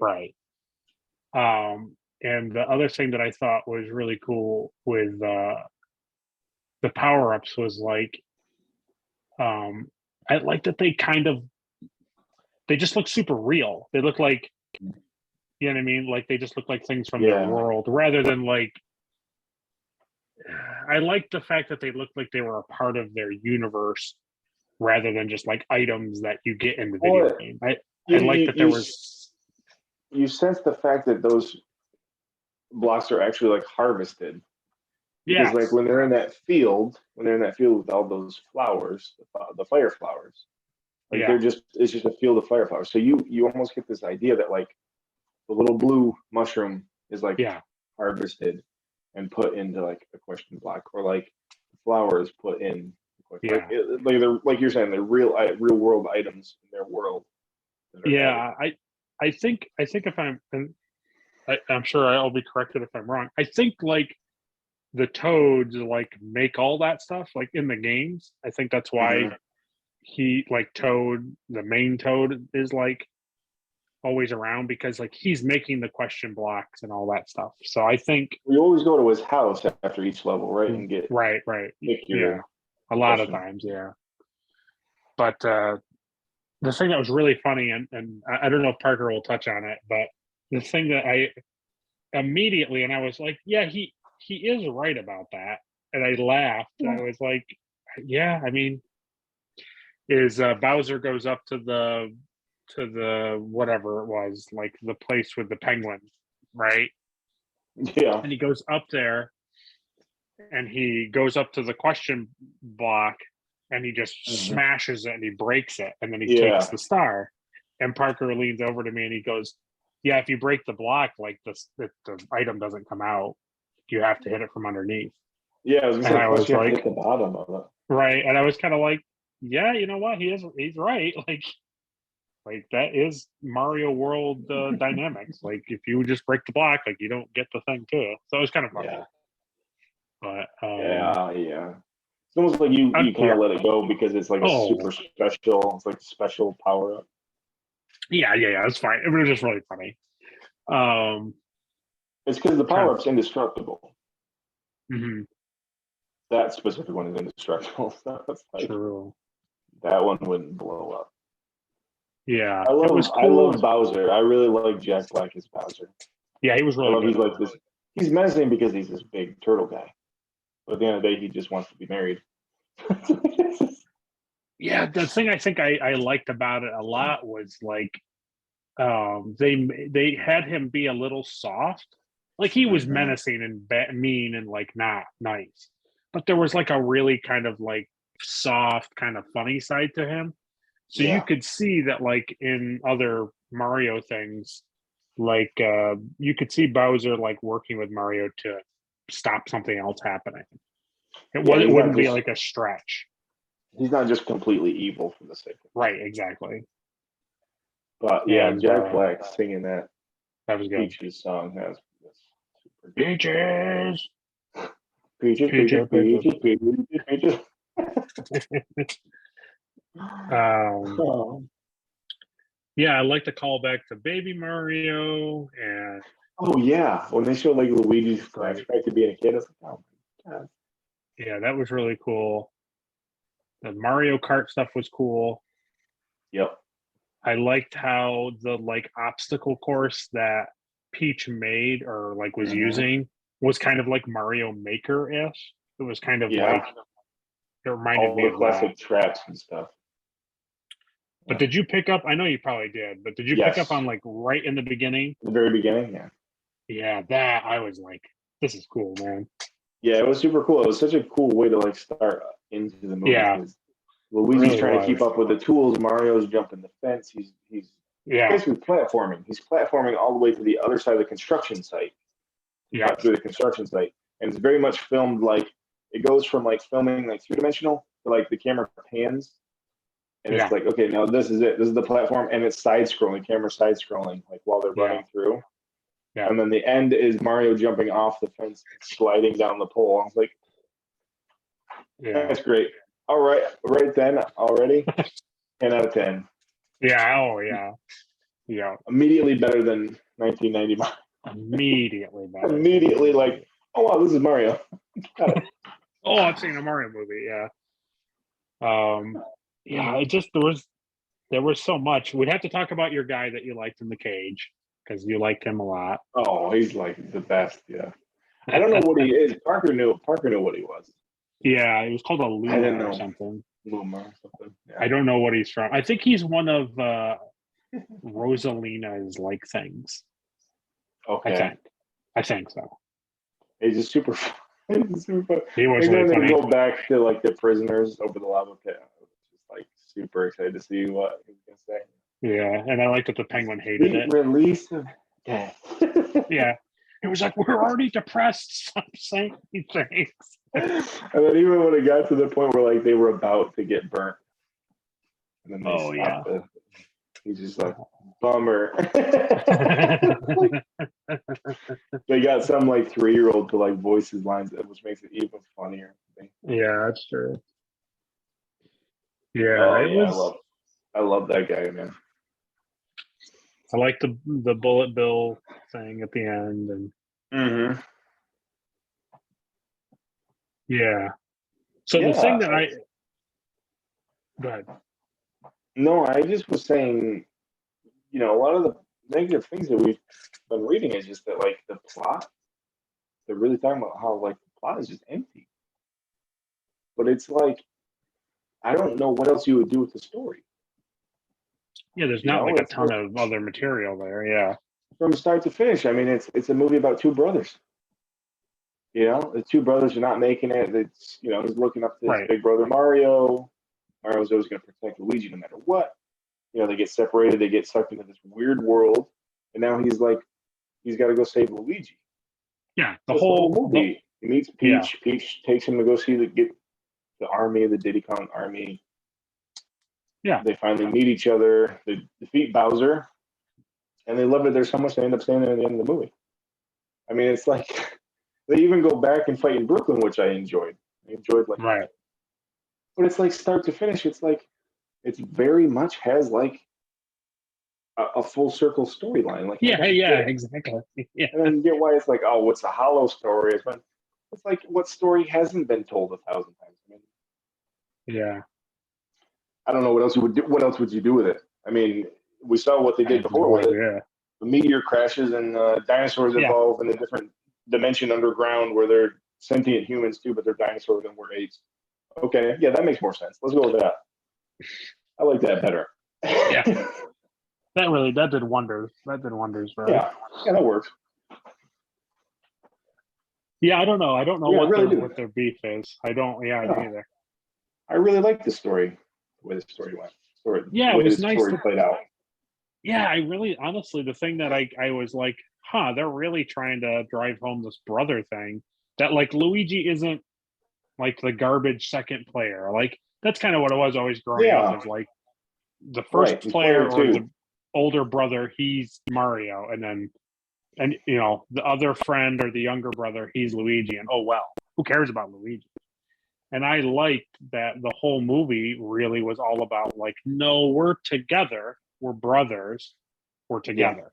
And the other thing that I thought was really cool with the power-ups was like, I like that they just look super real. They look like, you know what I mean? Like they just look like things from their world, rather than like, I like the fact that they looked like they were a part of their universe, rather than just like items that you get in the video game. I like that there was. You sense the fact that those blocks are actually like harvested. Because like when they're in that field with all those flowers, the fire flowers, like it's just a field of fire flowers. So you almost get this idea that like the little blue mushroom is like harvested and put into like a question block, or like the flower is put in. Like they're, like you're saying, they're real world items in their world. Yeah, I think if I'm sure I'll be corrected if I'm wrong. I think like the toads like make all that stuff like in the games. I think that's why he like Toad, the main Toad, is like always around, because like he's making the question blocks and all that stuff. So I think we always go to his house after each level, right? And get right. A lot of times, But the thing that was really funny, and I don't know if Parker will touch on it, but the thing that I immediately, and I was like, yeah, he he is right about that. And I laughed. I was like, yeah, I mean, is Bowser goes up to the whatever it was, like the place with the penguin, right? Yeah. And he goes up there and he goes up to the question block and he just smashes it and he breaks it and then he takes the star. And Parker leans over to me and he goes, yeah, if you break the block, like the item doesn't come out. You have to hit it from underneath. Yeah, I was gonna And say, I plus was you have to like, hit the bottom of it. right. And I was kind of like, yeah, you know what? He's right. Like that is Mario World dynamics. Like if you just break the block, like you don't get the thing too. So it was kind of funny. Yeah. But Yeah. It's almost like you kind of let it go because it's like a super special. It's like a special power up. Yeah. It's fine. It was just really funny. It's because the power up's indestructible. Mm-hmm. That specific one is indestructible. So it's like, True. that one wouldn't blow up. Yeah, I it was I cool. love Bowser. I really like Jack Black as Bowser. Yeah, he was really good. He's like this. He's menacing because he's this big turtle guy. But at the end of the day, he just wants to be married. Yeah, the thing I think I liked about it a lot was like they had him be a little soft. Like he was menacing and mean and like not nice. But there was like a really kind of like soft, kind of funny side to him. So you could see that like in other Mario things, like you could see Bowser like working with Mario to stop something else happening. It wouldn't be like a stretch. He's not just completely evil for the sake of it. Right, exactly. But yeah, Jack Black singing that was good. Peaches song has super Peaches. Peaches. Yeah, I like the callback to Baby Mario and when they show like Luigi's flashback to being a kid, I was like, oh my god. Yeah, that was really cool. The Mario Kart stuff was cool. Yep. I liked how the like obstacle course that Peach made or like was using was kind of like Mario Maker-ish. It was kind of like it reminded me of classic traps and stuff. But did you pick up? I know you probably did, but did you pick up on like right in the beginning? The very beginning, yeah. Yeah, that I was like, this is cool, man. Yeah, it was super cool. It was such a cool way to like start into the movie. Yeah. Luigi's really trying to keep up with the tools. Mario's jumping the fence. He's basically platforming. He's platforming all the way to the other side of the construction site. Yeah. Through the construction site. And it's very much filmed like it goes from like filming like 3-dimensional to like the camera pans. And it's like, okay, now this is it. This is the platform, and it's side-scrolling, camera side-scrolling, like while they're running through. Yeah. And then the end is Mario jumping off the fence, sliding down the pole. I was like, that's great. All right, right then, already, 10 out of 10. Yeah, yeah. Immediately better than 1999. Immediately better. Immediately like, oh wow, this is Mario. Got it. Oh, I've seen a Mario movie. Yeah. Yeah, it just there was so much. We'd have to talk about your guy that you liked in the cage because you liked him a lot. Oh, he's like the best. Yeah, I don't know what he is. Parker knew what he was. Yeah, he was called a Luma or something. Luma or something. Yeah. I don't know what he's from. I think he's one of Rosalina's like things. Okay, I think so. He's just super fun. He was really funny. Go back to like the prisoners over the lava pit. Like super excited to see what he was gonna say. Yeah, and I liked that the penguin hated it. Release of death. Yeah, it was like we're already depressed. Stop saying things. And then even when it got to the point where like they were about to get burnt, and then they stopped it. He's just like bummer. They got some like 3-year-old to like voice his lines, which makes it even funnier. Yeah, that's true. Yeah, I love that guy, man. I like the bullet bill thing at the end, and yeah. So the thing that go ahead. No, I just was saying, a lot of the negative things that we've been reading is just that like the plot, they're really talking about how like the plot is just empty. But it's like I don't know what else you would do with the story. Yeah, there's You not know, like a it's ton of other material there. Yeah. from start to finish. I mean, it's a movie about two brothers. You know, the two brothers are not making it. It's he's looking up to his Right. big brother Mario. Mario's always going to protect Luigi no matter what. They get separated. They get sucked into this weird world, and now he's got to go save Luigi. Yeah. That's the whole movie. He meets Peach. Yeah. Peach takes him to go see get the army, the Diddy Kong army. Yeah. They finally meet each other. They defeat Bowser, and they love it there so much they end up staying there at the end of the movie. I mean, it's like they even go back and fight in Brooklyn, which I enjoyed. I enjoyed like, right. But it's like start to finish. It's like it's very much has like a full circle storyline. Like Yeah. Exactly. Yeah. And then you get why it's like, oh, what's a hollow story? It's like what story hasn't been told 1,000 times? I mean, Yeah. I don't know what else you would do. What else would you do with it? I mean, we saw what they did before with it. Yeah. The meteor crashes and dinosaurs evolve in a different dimension underground where they're sentient humans too, but they're dinosaurs and we're apes. Okay, yeah, that makes more sense. Let's go with that. I like that better. Yeah. That did wonders. That did wonders for yeah, that works. Yeah, I don't know. I don't know what their beef is. I don't. Yeah, I don't either. I really like the story, the way the story went. Yeah, it was nice. Story played out. Yeah, I really, honestly, the thing that I was like, they're really trying to drive home this brother thing. That like Luigi isn't like the garbage second player. Like that's kind of what it was always growing up. Is like the first player or the older brother, he's Mario, and the other friend or the younger brother, he's Luigi. And oh well, who cares about Luigi? And I liked that the whole movie really was all about like, no, we're together, we're brothers, we're together.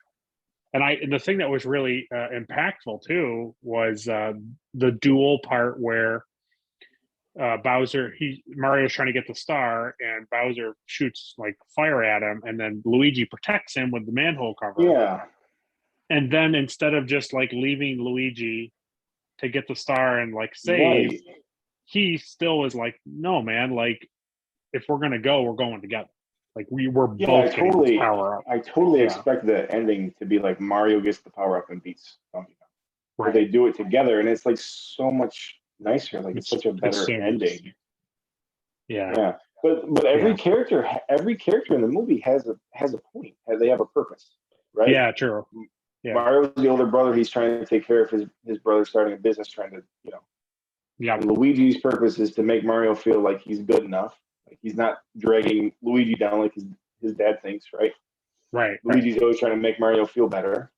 And the thing that was really impactful too was the duel part where Mario's trying to get the star, and Bowser shoots like fire at him, and then Luigi protects him with the manhole cover. Yeah. And then instead of just like leaving Luigi to get the star and like save, he still is like, no, man, like if we're gonna go, we're going together. Like we're both getting this power up. I totally expect the ending to be like Mario gets the power up and beats Donkey Kong. Right. They do it together, and it's like so much nicer. Like it's such a better ending. Yeah. Yeah. But every character in the movie has a point. They have a purpose, right? Yeah, true. Yeah. Mario's the older brother. He's trying to take care of his brother starting a business, trying to, Yeah. And Luigi's purpose is to make Mario feel like he's good enough. Like he's not dragging Luigi down like his dad thinks, right? Right. Luigi's always trying to make Mario feel better.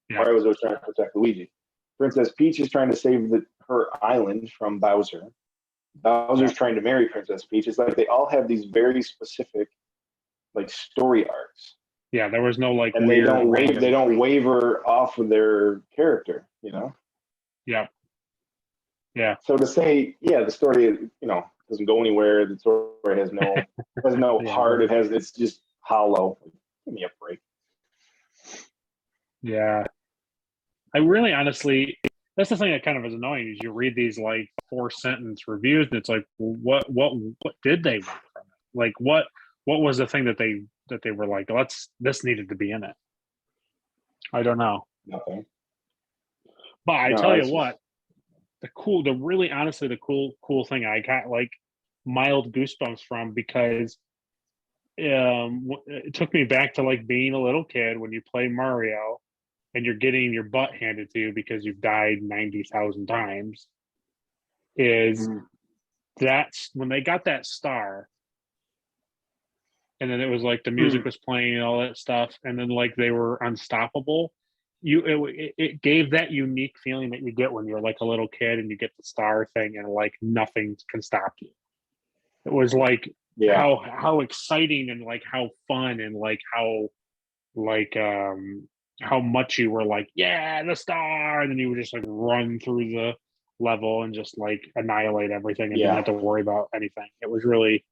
Yeah. Mario's always trying to protect Luigi. Princess Peach is trying to save her island from Bowser. Bowser's trying to marry Princess Peach. It's like they all have these very specific like story arcs. Yeah, there was no like, and they don't waver off of their character, Yeah. Yeah. So to say, the story, doesn't go anywhere. The story has no heart. It's just hollow. Give me a break. Yeah. I really honestly, that's the thing that kind of is annoying is you read these like 4-sentence reviews and it's like, what did they want from it? Like what was the thing that they were like, this needed to be in it? I don't know. Nothing. But I tell you what, the cool thing I got like mild goosebumps from, because it took me back to like being a little kid when you play Mario and you're getting your butt handed to you because you've died 90,000 times, is that's when they got that star. And then it was like the music was playing and all that stuff. And then like they were unstoppable. It gave that unique feeling that you get when you're like a little kid and you get the star thing and like nothing can stop you. It was like how exciting and like how fun and like how much you were like, yeah, the star, and then you would just like run through the level and just like annihilate everything and didn't have to worry about anything. It was really,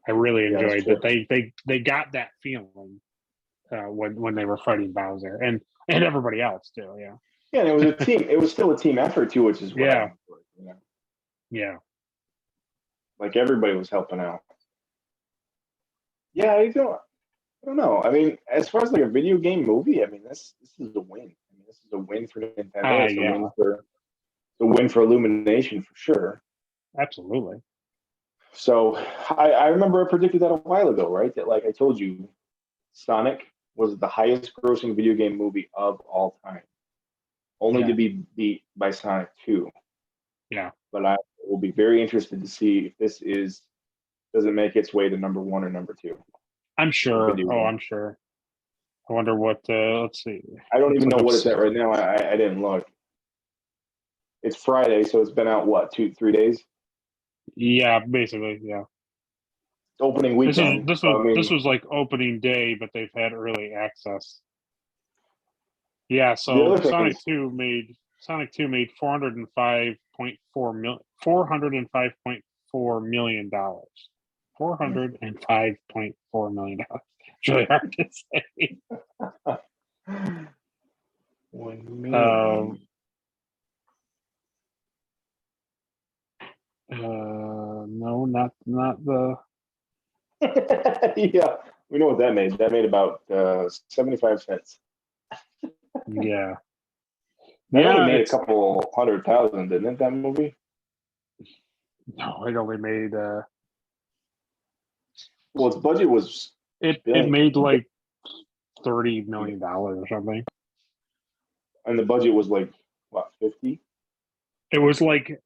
I really enjoyed that they got that feeling when they were fighting Bowser and everybody else too. Yeah. Yeah, and it was a team. It was still a team effort too, which is what Yeah. I enjoyed, you know? Yeah. Like everybody was helping out. Yeah, I don't know. I mean, as far as like a video game movie, I mean, this is a win. I mean, this is a win for Nintendo. It's a Yeah. win for Illumination for sure. Absolutely. So I remember I predicted that a while ago, right? That like I told you, Sonic was the highest grossing video game movie of all time, only Yeah. to be beat by Sonic 2. Yeah. But I will be very interested to see if doesn't make its way to number one or number two. I'm sure. Video Oh, game. I'm sure. I wonder what. Let's see. I don't Let's even look know up what it's at right now. I didn't look. It's Friday, so it's been out what 3 days? Yeah, basically. Yeah. Opening This is weekend. this So, was I mean, this was like opening day, but they've had early access. Yeah. the So other thing is, Sonic 2 made $405.4 million. $405.4 million. It's really hard to say. 1 million. No, not the. Yeah, we know what that made. That made about 75 cents. Yeah. That only Yeah, made a it's couple 100,000, didn't it? That movie. no. It only made Well, its budget was it billion, made like $30 million or something. and the budget was like what 50. It was like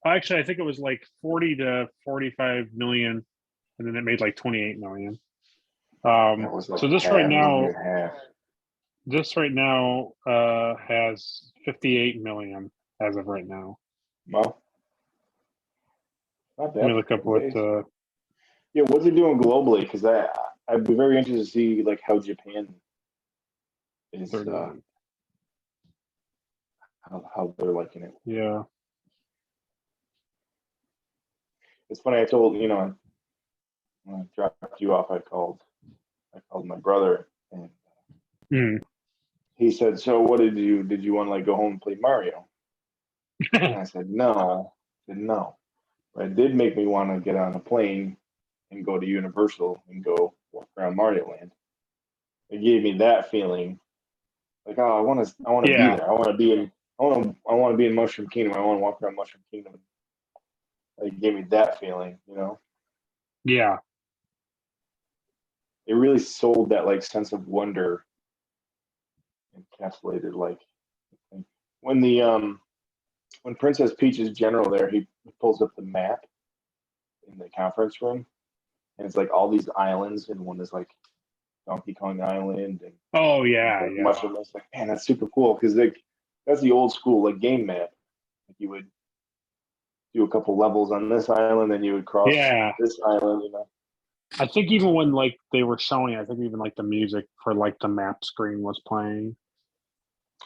actually I think it was like 40 to 45 million, and then it made like 28 million. That was like So this right half, maybe now, a half. has 58 million as of right now. Well, not Let me bad look for up 10 what days. Yeah, what's it doing globally? Because I'd be very interested to see like how Japan is 30. how they're liking it. Yeah. It's funny. I told when I dropped you off, I called my brother, and Mm. he said, "So what did you want to like go home and play Mario?" And I said, "No." I said, "No." But it did make me want to get on a plane and go to Universal and go walk around Mario Land. It gave me that feeling, like, oh, I want to be Yeah. there. I want to be in Mushroom Kingdom. I want to walk around Mushroom Kingdom. Like, it gave me that feeling. Yeah. It really sold that like sense of wonder, encapsulated like when when Princess Peach's general there, he pulls up the map in the conference room, and it's like all these islands, and one is like Donkey Kong Island, and Oh yeah. like Yeah. Mushroom. It's like, man, that's super cool because like that's the old school like game map. Like you would do a couple levels on this island, then you would cross Yeah. this island. I think even when like they were showing, I think even like the music for like the map screen was playing.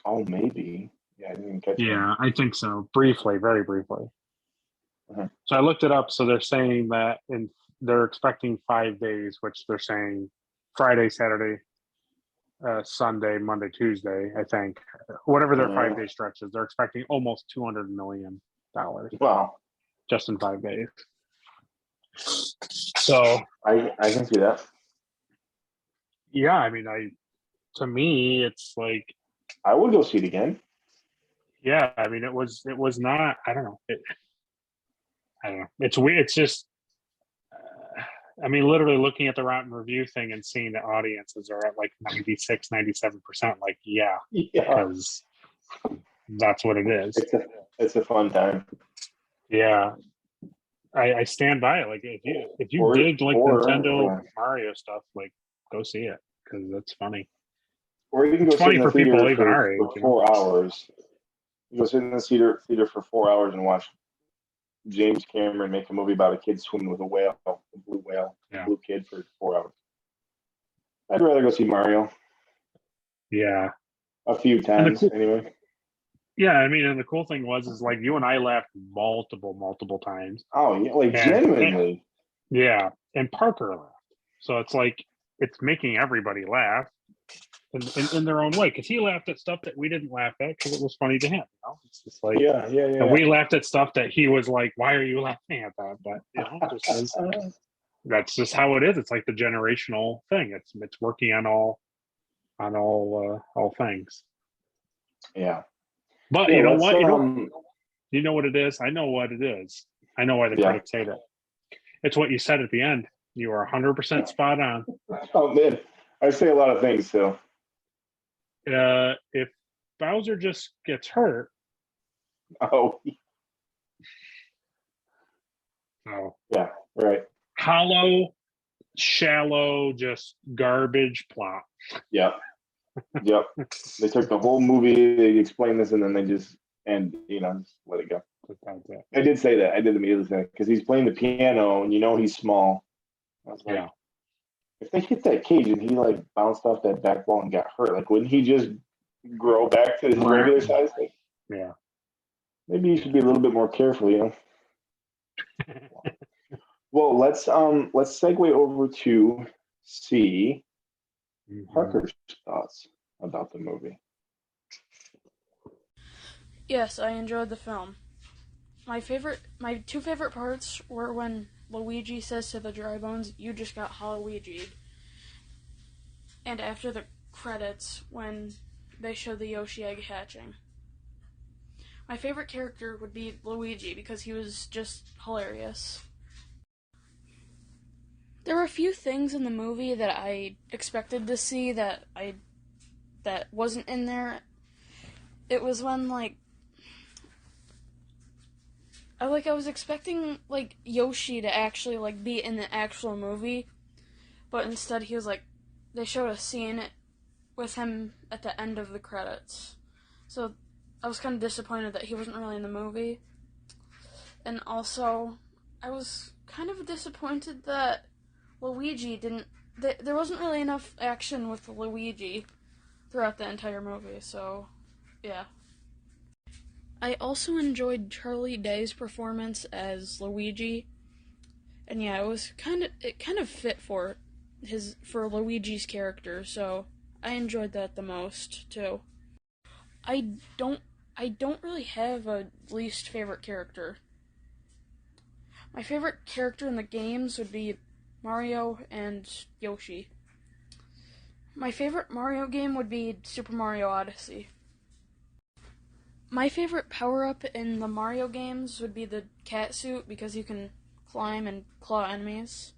Oh, maybe. Yeah, I didn't even catch that. Yeah, I think so. Briefly, very briefly. Uh-huh. So I looked it up. So they're saying that they're expecting 5 days, which they're saying Friday, Saturday, Sunday, Monday, Tuesday. I think whatever their 5 day stretch is, they're expecting almost $200 million Wow, just in 5 days. So I can see that. yeah, I mean, to me, it's like I would go see it again. yeah, I mean, it was not. I don't know. I don't know. It's weird. It's just. I mean, literally looking at the Rotten Review thing and seeing the audiences are at like 96, 97%. Like, yeah, Yeah, because that's what it is. it's a fun time. Yeah, I stand by it. Like, if you Or- dig like or, Nintendo Mario stuff, like go see it because it's funny. Or you can It's go sit funny in the for people theater even our age. for 4 hours. You go sit in the theater for 4 hours and watch James Cameron make a movie about a kid swimming with a whale, a blue whale, Yeah. a blue kid for 4 hours. I'd rather go see Mario Yeah. a few times anyway. Yeah, I mean, and the cool thing is like you and I laughed multiple times. Oh yeah, like And- genuinely. Yeah, and Parker laughed. So it's like it's making everybody laugh. in their own way, because he laughed at stuff that we didn't laugh at because it was funny to him. It's just like, Yeah. and we laughed at stuff that he was like, "Why are you laughing at that?" But that's just how it is. It's like the generational thing. It's working on all things. Yeah. But Yeah, you know let's, what? You know what it is? I know what it is. I know why the critics hate it. It's what you said at the end. You are 100% spot on. Oh man, I say a lot of things, so If Bowser just gets hurt, oh oh, yeah, right. hollow, shallow, just garbage plot. Yep. They took the whole movie, they explained this, and then they just just let it go. I did say that. I did immediately say because he's playing the piano, and he's small. I was like, if they hit that cage and he like bounced off that back wall and got hurt, like wouldn't he just grow back to his regular size? Like, yeah. Maybe you should be a little bit more careful, Well, let's segue over to see Parker's thoughts about the movie. Yes, I enjoyed the film. My two favorite parts were when Luigi says to the dry bones, "You just got Hollow-Luigi'd," and after the credits when they show the Yoshi egg hatching. My favorite character would be Luigi because he was just hilarious. There were a few things in the movie that I expected to see that wasn't in there. It was when I was expecting Yoshi to actually be in the actual movie, but instead he was they showed a scene with him at the end of the credits. So I was kind of disappointed that he wasn't really in the movie. And also, I was kind of disappointed that Luigi didn't... There wasn't really enough action with Luigi throughout the entire movie, so yeah. I also enjoyed Charlie Day's performance as Luigi. And yeah, it kind of fit for Luigi's character, so I enjoyed that the most too. I don't really have a least favorite character. My favorite character in the games would be Mario and Yoshi. My favorite Mario game would be Super Mario Odyssey. My favorite power-up in the Mario games would be the cat suit because you can climb and claw enemies.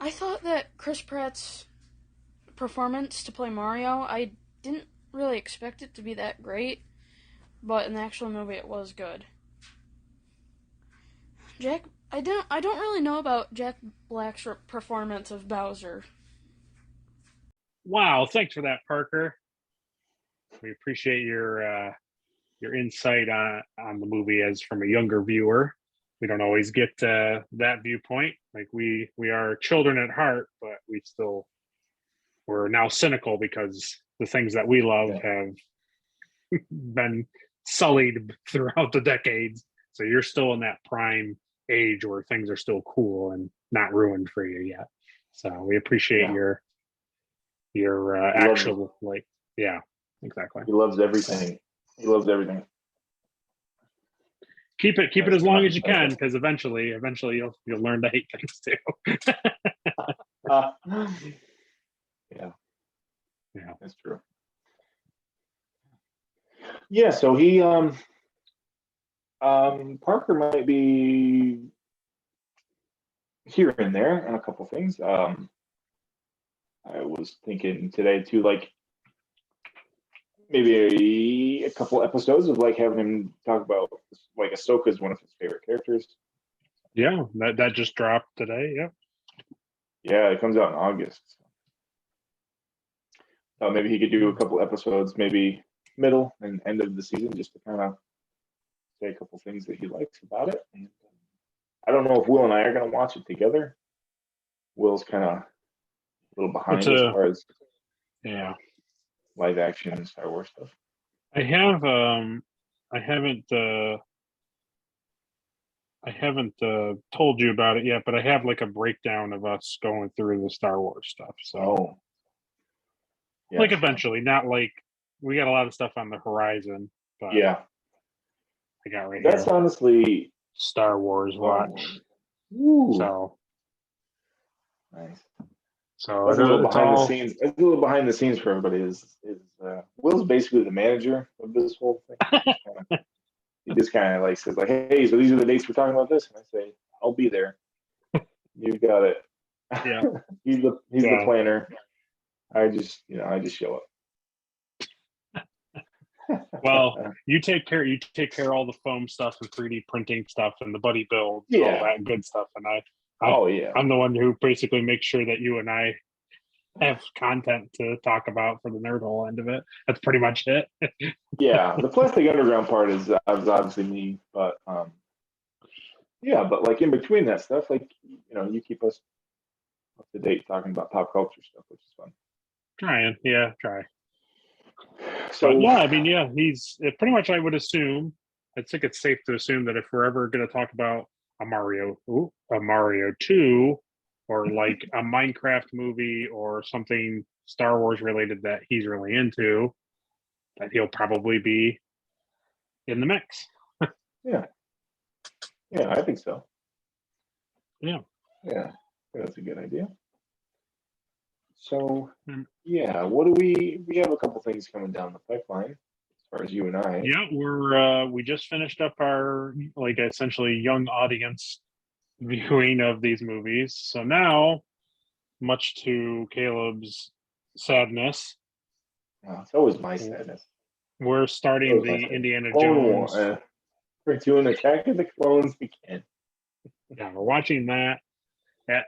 I thought that Chris Pratt's performance to play Mario, I didn't really expect it to be that great, but in the actual movie it was good. I don't really know about Jack Black's performance of Bowser. Wow, thanks for that, Parker. We appreciate your insight on the movie as from a younger viewer. We don't always get that viewpoint. We are children at heart, but we're now cynical because the things that we love have been sullied throughout the decades. So you're still in that prime age where things are still cool and not ruined for you yet. So we appreciate your actual exactly. He loves everything. Keep it as long as you can, because eventually you'll learn to hate things too. Yeah, that's true. Yeah, so he Parker might be here and there on a couple things. I was thinking today too, maybe a couple episodes of having him talk about Ahsoka is one of his favorite characters. Yeah, that just dropped today. Yeah, it comes out in August. Maybe he could do a couple episodes, maybe middle and end of the season, just to kind of say a couple things that he likes about it. And I don't know if Will and I are going to watch it together. Will's kind of a little behind as far as live action and Star Wars stuff. I haven't told you about it yet, but I have a breakdown of us going through the Star Wars stuff. So Yeah. Like eventually, not like we got a lot of stuff on the horizon, but Yeah. I got right That's here honestly Star Wars watch. Ooh, So nice. so That's a little it's behind the all scenes. That's a little behind the scenes for everybody. Will's basically the manager of this whole thing. He just kind of like says like, "Hey, so these are the dates we're talking about this," and I say, "I'll be there. You got it." Yeah. he's the planner. I just show up. well, you take care of all the foam stuff and 3D printing stuff and the buddy builds, all Yeah. that good stuff, and Oh yeah. I'm the one who basically makes sure that you and I have content to talk about for the nerd hole end of it. That's pretty much it. Yeah, the plastic underground part is obviously me, but yeah, but like in between that stuff, like you keep us up to date talking about pop culture stuff, which is fun. Try. So But yeah, I mean, yeah, he's pretty much. I would assume. I think it's safe to assume that if we're ever going to talk about a Mario 2, or like a Minecraft movie or something Star Wars related that he's really into, that he'll probably be in the mix. yeah, I think so. Yeah. That's a good idea. So Mm. yeah, what do we have a couple things coming down the pipeline as far as you and I. Yeah, we just finished up our like essentially young audience viewing of these movies. So now, much to Caleb's sadness, It's always my sadness. we're starting the Indiana Clone Jones. War. We're doing Attack of the Clones again. Yeah, we're watching that at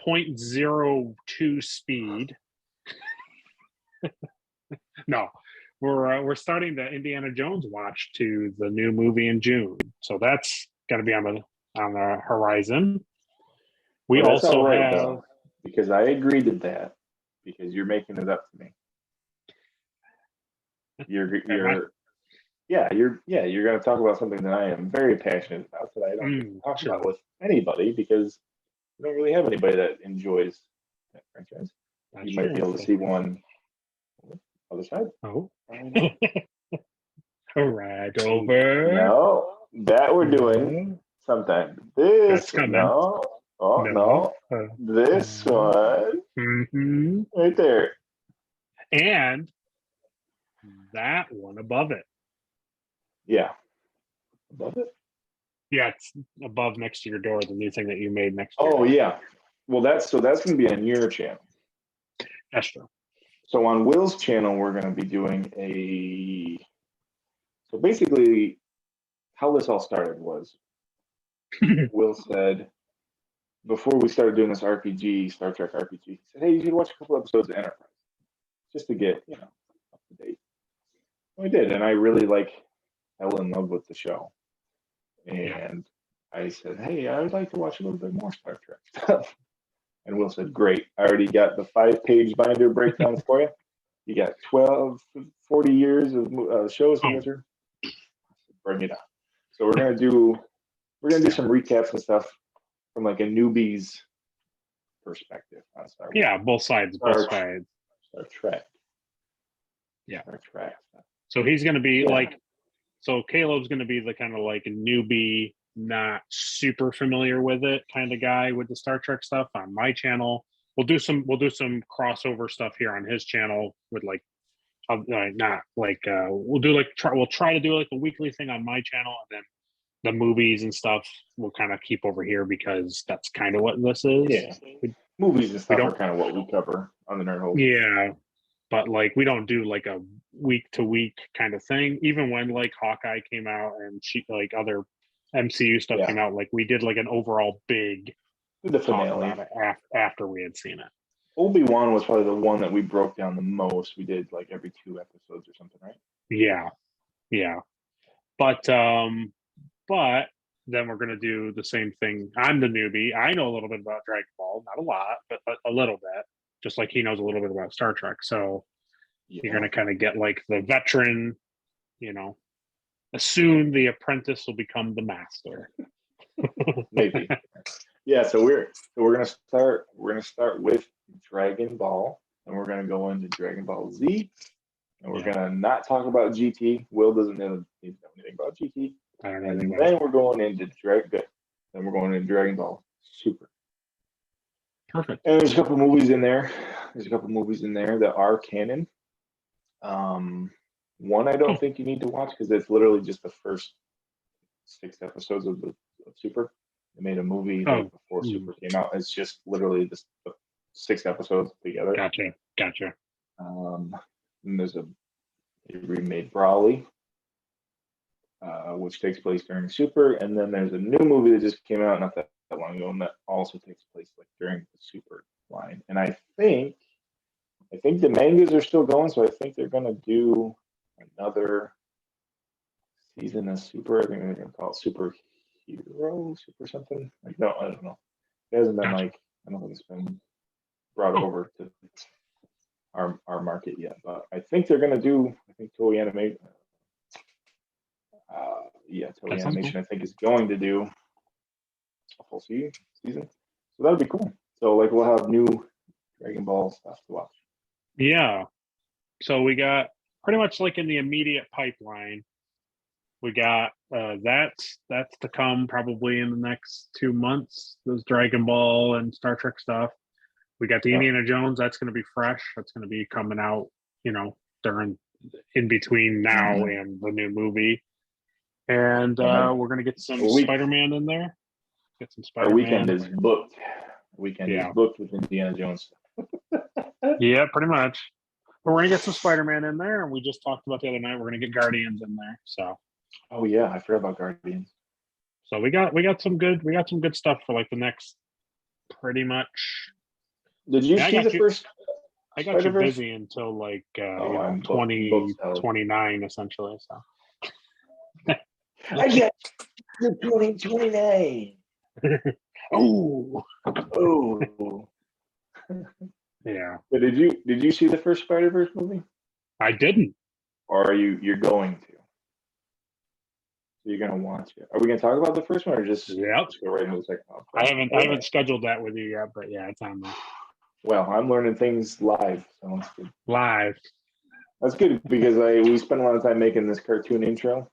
0.02 speed. No, we're starting the Indiana Jones watch to the new movie in June, so that's going to be on the horizon. We Well, that's also all right, have though, because I agreed to that because you're making it up to me. You're going to talk about something that I am very passionate about that I don't talk about with anybody because we don't really have anybody that enjoys that franchise. You might be able to see one other side. Oh, right over. No, that we're doing sometime. This That's coming. no, oh no, this one right there, and that one above it. Yeah, above it. Yeah, it's above next to your door. The new thing that you made next to. Oh yeah, well that's going to be on your channel. That's true. So on Will's channel, we're going to be doing so basically how this all started was Will said, before we started doing this RPG, Star Trek RPG, he said, "Hey, you should watch a couple episodes of Enterprise just to get, up to date." I did, and I really fell in love with the show. And I said, "Hey, I would like to watch a little bit more Star Trek stuff." And Will said, "Great, I already got the 5-page binder breakdown for you. You got 40 years of shows in winter. Bring it on." So we're gonna do some recaps and stuff from like a newbie's perspective on Star Wars. Yeah, both sides. Star Trek. Yeah. Star Trek. So he's going to be so Caleb's going to be the kind of like a newbie, not super familiar with it kind of guy with the Star Trek stuff on my channel. We'll do some crossover stuff here on his channel with we'll try to do like a weekly thing on my channel, and then the movies and stuff we'll kind of keep over here because that's kind of what this is. Yeah, movies and stuff are kind of what we cover on the Nerd Hole. Yeah, but we don't do like a week to week kind of thing. Even when Hawkeye came out and other MCU stuff came out, we did an overall big the finale about it after we had seen it. Obi-Wan was probably the one that we broke down the most. We did every 2 episodes or something, right? Yeah. But then we're gonna do the same thing. I'm the newbie. I know a little bit about Dragon Ball, not a lot, but a little bit. Just like he knows a little bit about Star Trek. So you're gonna kind of get the veteran, soon the apprentice will become the master. Maybe. Yeah, so we're gonna start with Dragon Ball. and we're gonna go into Dragon Ball Z, and we're Yeah. gonna not talk about GT. Will doesn't know anything about GT, I don't know and anything. then we're going into Then we're going into Dragon Ball Super. Perfect. And there's a couple movies in there. There's a couple movies in there that are canon. One I don't think you need to watch because it's literally just the first 6 episodes of Super. They made a movie like before Super came out. It's just literally the 6 episodes together. Gotcha. And there's they remade Brawley, which takes place during Super, and then there's a new movie that just came out not that long ago, and that also takes place like during the Super line. And I think the mangas are still going, so I think they're gonna do another season of Super. I think they're gonna call it Super Hero, Super something. Like no, I don't know. It hasn't been like I don't think it's been brought over to our market yet, but I think they're gonna do. I think Toei Animation. Toei Animation. I think is going to do a full season, so that'd be cool. So like we'll have new Dragon Ball stuff to watch. Yeah. So we got pretty much like in the immediate pipeline. We got that's to come probably in the next 2 months. Those Dragon Ball and Star Trek stuff. We got the Indiana Jones. That's going to be fresh. That's going to be coming out, during in between now and the new movie. And we're going to get some Spider-Man in there. Get some Spider-Man. Our weekend is booked. Is booked with Indiana Jones. Yeah, pretty much. But we're going to get some Spider-Man in there. And we just talked about the other night, we're going to get Guardians in there. So. Oh yeah, I forgot about Guardians. So we got some good stuff for like the next pretty much. Did you see the first? I got you busy until like 2029 essentially. So I got the 2029. Oh. Yeah. But did you see the first Spider-Verse movie? I didn't. Or are you're going to? So you're gonna watch it. Are we gonna talk about the first one or just go right into the second one? I haven't scheduled that with you yet, but yeah, it's on there. Well, I'm learning things live, so that's good. Live. That's good because we spent a lot of time making this cartoon intro.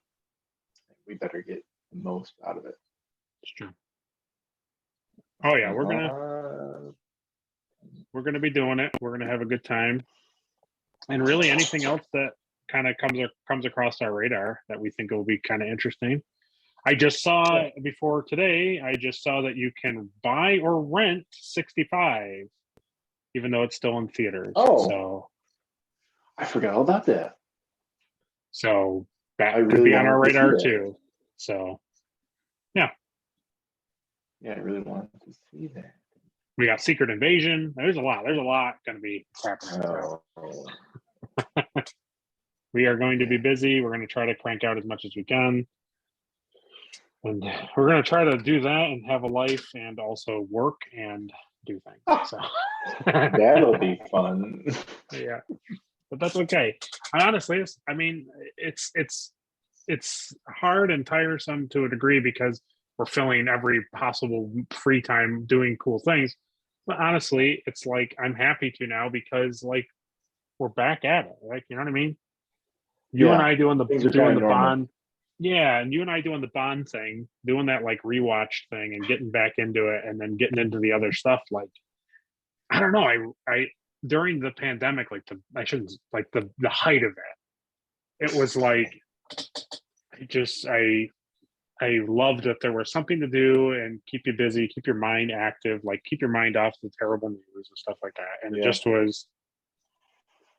We better get the most out of it. It's true. Oh yeah, we're gonna be doing it. We're gonna have a good time. And really anything else that kind of comes across our radar that we think will be kind of interesting. I just saw before today, that you can buy or rent 65, even though it's still in theaters. Oh, so I forgot all about that. So that could be on our radar too. So yeah, I really wanted to see that. We got Secret Invasion. There's a lot going to be happening. We are going to be busy. We're going to try to crank out as much as we can. And we're going to try to do that and have a life and also work and do things. So that'll be fun. Yeah. But that's okay. And honestly, it's hard and tiresome to a degree because we're filling every possible free time doing cool things. But honestly, it's like I'm happy to now because like we're back at it. Like, you know what I mean? You and I doing the Bond. Yeah, and you and I doing the Bond thing, doing that like rewatch thing and getting back into it and then getting into the other stuff. Like, I don't know. I during the pandemic, like the height of it was like I loved that there was something to do and keep you busy, keep your mind active, like keep your mind off the terrible news and stuff like that. And it just was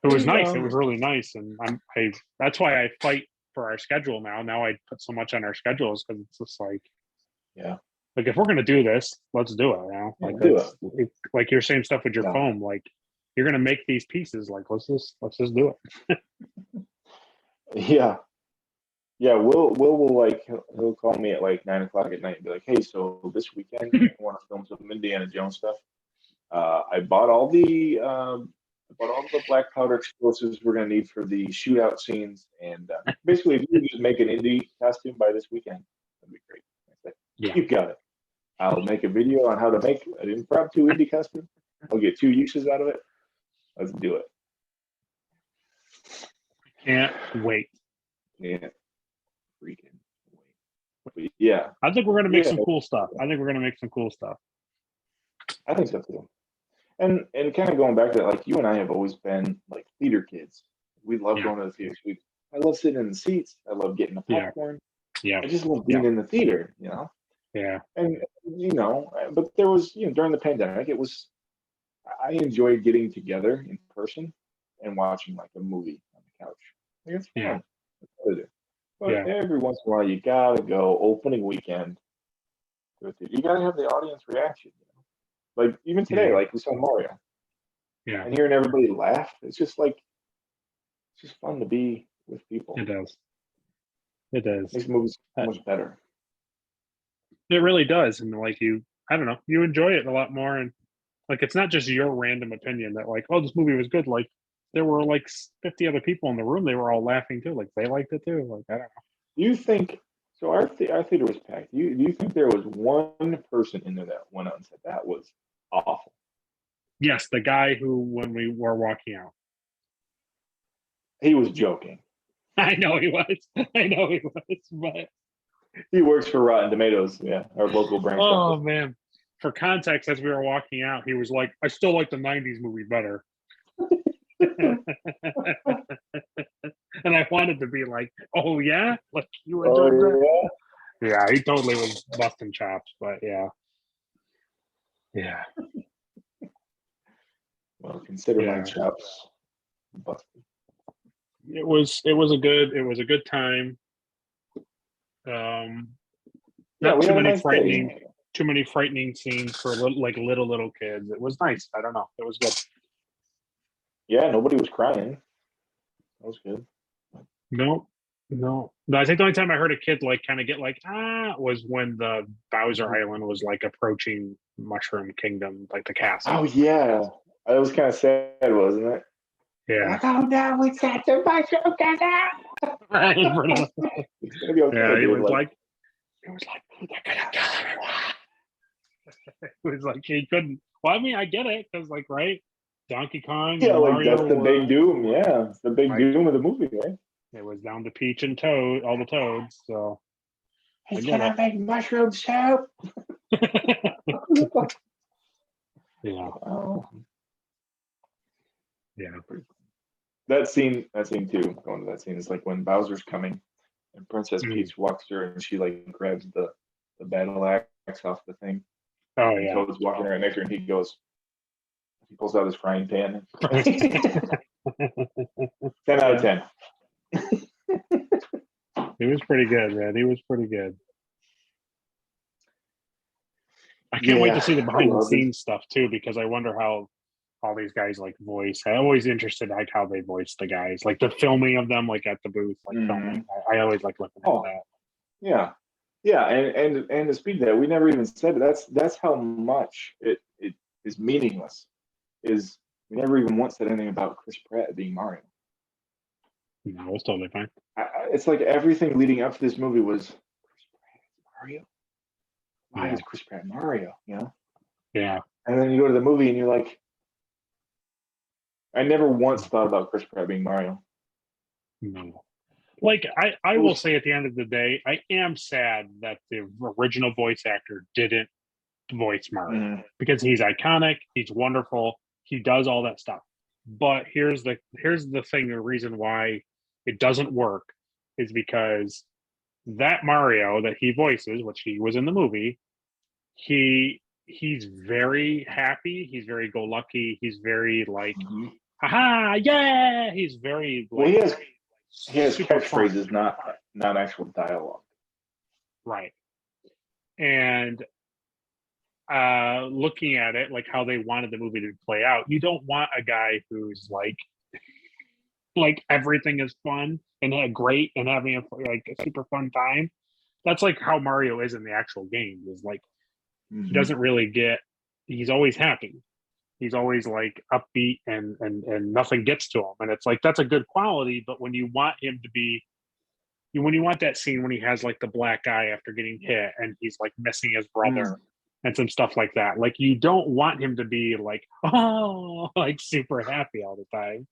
nice. It was really nice. And that's why I fight for our schedule now. Now I put so much on our schedules because it's just like, like if we're going to do this, let's do it now. Like, like you're saying stuff with your phone, like you're going to make these pieces. Like, let's just do it. Yeah. Will like he'll call me at like 9:00 at night and be like, "Hey, so this weekend I want to film some Indiana Jones stuff. I bought all the black powder explosives we're gonna need for the shootout scenes, and basically, if you can just make an indie costume by this weekend, that'd be great." I said, "You got it. I'll make a video on how to make an impromptu indie costume. I'll get 2 uses out of it. Let's do it. Can't wait. Yeah, freaking wait. But yeah, I think we're gonna make Yeah. some cool stuff. I think we're gonna make some cool stuff. I think so too. And kind of going back to that, like you and I have always been like theater kids. We love Yeah. going to the theaters. I love sitting in the seats. I love getting the Yeah. popcorn. Yeah. I just love being in the theater, you know. Yeah. And but there was, during the pandemic, I enjoyed getting together in person and watching like a movie on the couch. Like, it's fun. Yeah. It's fun to do. But Yeah. every once in a while, you gotta go opening weekend to a theater. You gotta have the audience reaction. Like even today, Yeah. like we saw Mario, Yeah. and hearing everybody laugh, it's just fun to be with people. It does. It does. Makes movies so much better. It really does. And like I don't know, you enjoy it a lot more. And like, it's not just your random opinion that like, oh, this movie was good. Like there were like 50 other people in the room. They were all laughing too. Like they liked it too. Like, I don't know. Do you think so? Our theater was packed. Do you think there was one person in there that went out and said that was awful? Yes. The guy who, when we were walking out, He was joking. I know he was, but He works for Rotten Tomatoes. Yeah, our local branch. oh office. man. For context, as we were walking out, he was like, I still like the 90s movie better. And I wanted to be like, oh yeah? Like you enjoyed that? Yeah. Yeah, he totally was busting chops, but yeah. Yeah. Well, consider my Yeah. chops busted. It was a good time. Yeah, Not we too had a many nice frightening day. too many frightening scenes for little kids. It was nice. I don't know. It was good. Yeah, nobody was crying. That was good. No. I think the only time I heard a kid like kind of get like was when the Bowser Island was like approaching Mushroom Kingdom, like the castle. Oh yeah, that was kind of sad, wasn't it? Yeah. Like, oh no, it's at the Mushroom Kingdom. Right. It's gonna be okay. Yeah, he dude. was like, they're gonna kill everyone. It was like he couldn't. Well, I mean, I get it because, like, right, Donkey Kong, yeah, and like Mario that's the were- big doom. Yeah, it's the big Like- doom of the movie, right? It was down to Peach and Toad, all the Toads. So He's get gonna it. make mushroom soup. yeah, Oh. yeah, That scene too. Going to that scene is like when Bowser's coming, and Princess Mm. Peach walks through, and she like grabs the battle axe off the thing. oh And yeah. Toad's walking right next to her, and he pulls out his frying pan. 10 out of 10. He was pretty good, man. He was pretty good. I can't wait to see the behind the scenes stuff too, because I wonder how all these guys like voice. I'm always interested like how they voice the guys, like the filming of them, like at the booth, like filming. I always like looking at that. Yeah, yeah, and to speak of that, we never even said it. That's how much it is meaningless. Is we never even once said anything about Chris Pratt being Mario. No, it was totally fine. It's like everything leading up to this movie was Chris Pratt Mario. Why Yeah. is Chris Pratt Mario? You know, Yeah. and then you go to the movie and you're like, I never once thought about Chris Pratt being Mario. No. Like I will say at the end of the day, I am sad that the original voice actor didn't voice Mario because he's iconic, he's wonderful, he does all that stuff. But here's the thing, the reason why it doesn't work is because that Mario that he voices, which he was in the movie, he's very happy, he's very go lucky, he's very like haha, yeah, he's very like, well, he has super fun. catchphrases, not actual dialogue. Right. And looking at it, like how they wanted the movie to play out, you don't want a guy who's like everything is fun and great and having a super fun time. That's like how Mario is in the actual game. Is like he doesn't really he's always happy. He's always like upbeat and nothing gets to him. And it's like that's a good quality, but when you want him to be when you want that scene when he has like the black eye after getting hit and he's like missing his brother and some stuff like that. Like you don't want him to be like, oh, like super happy all the time.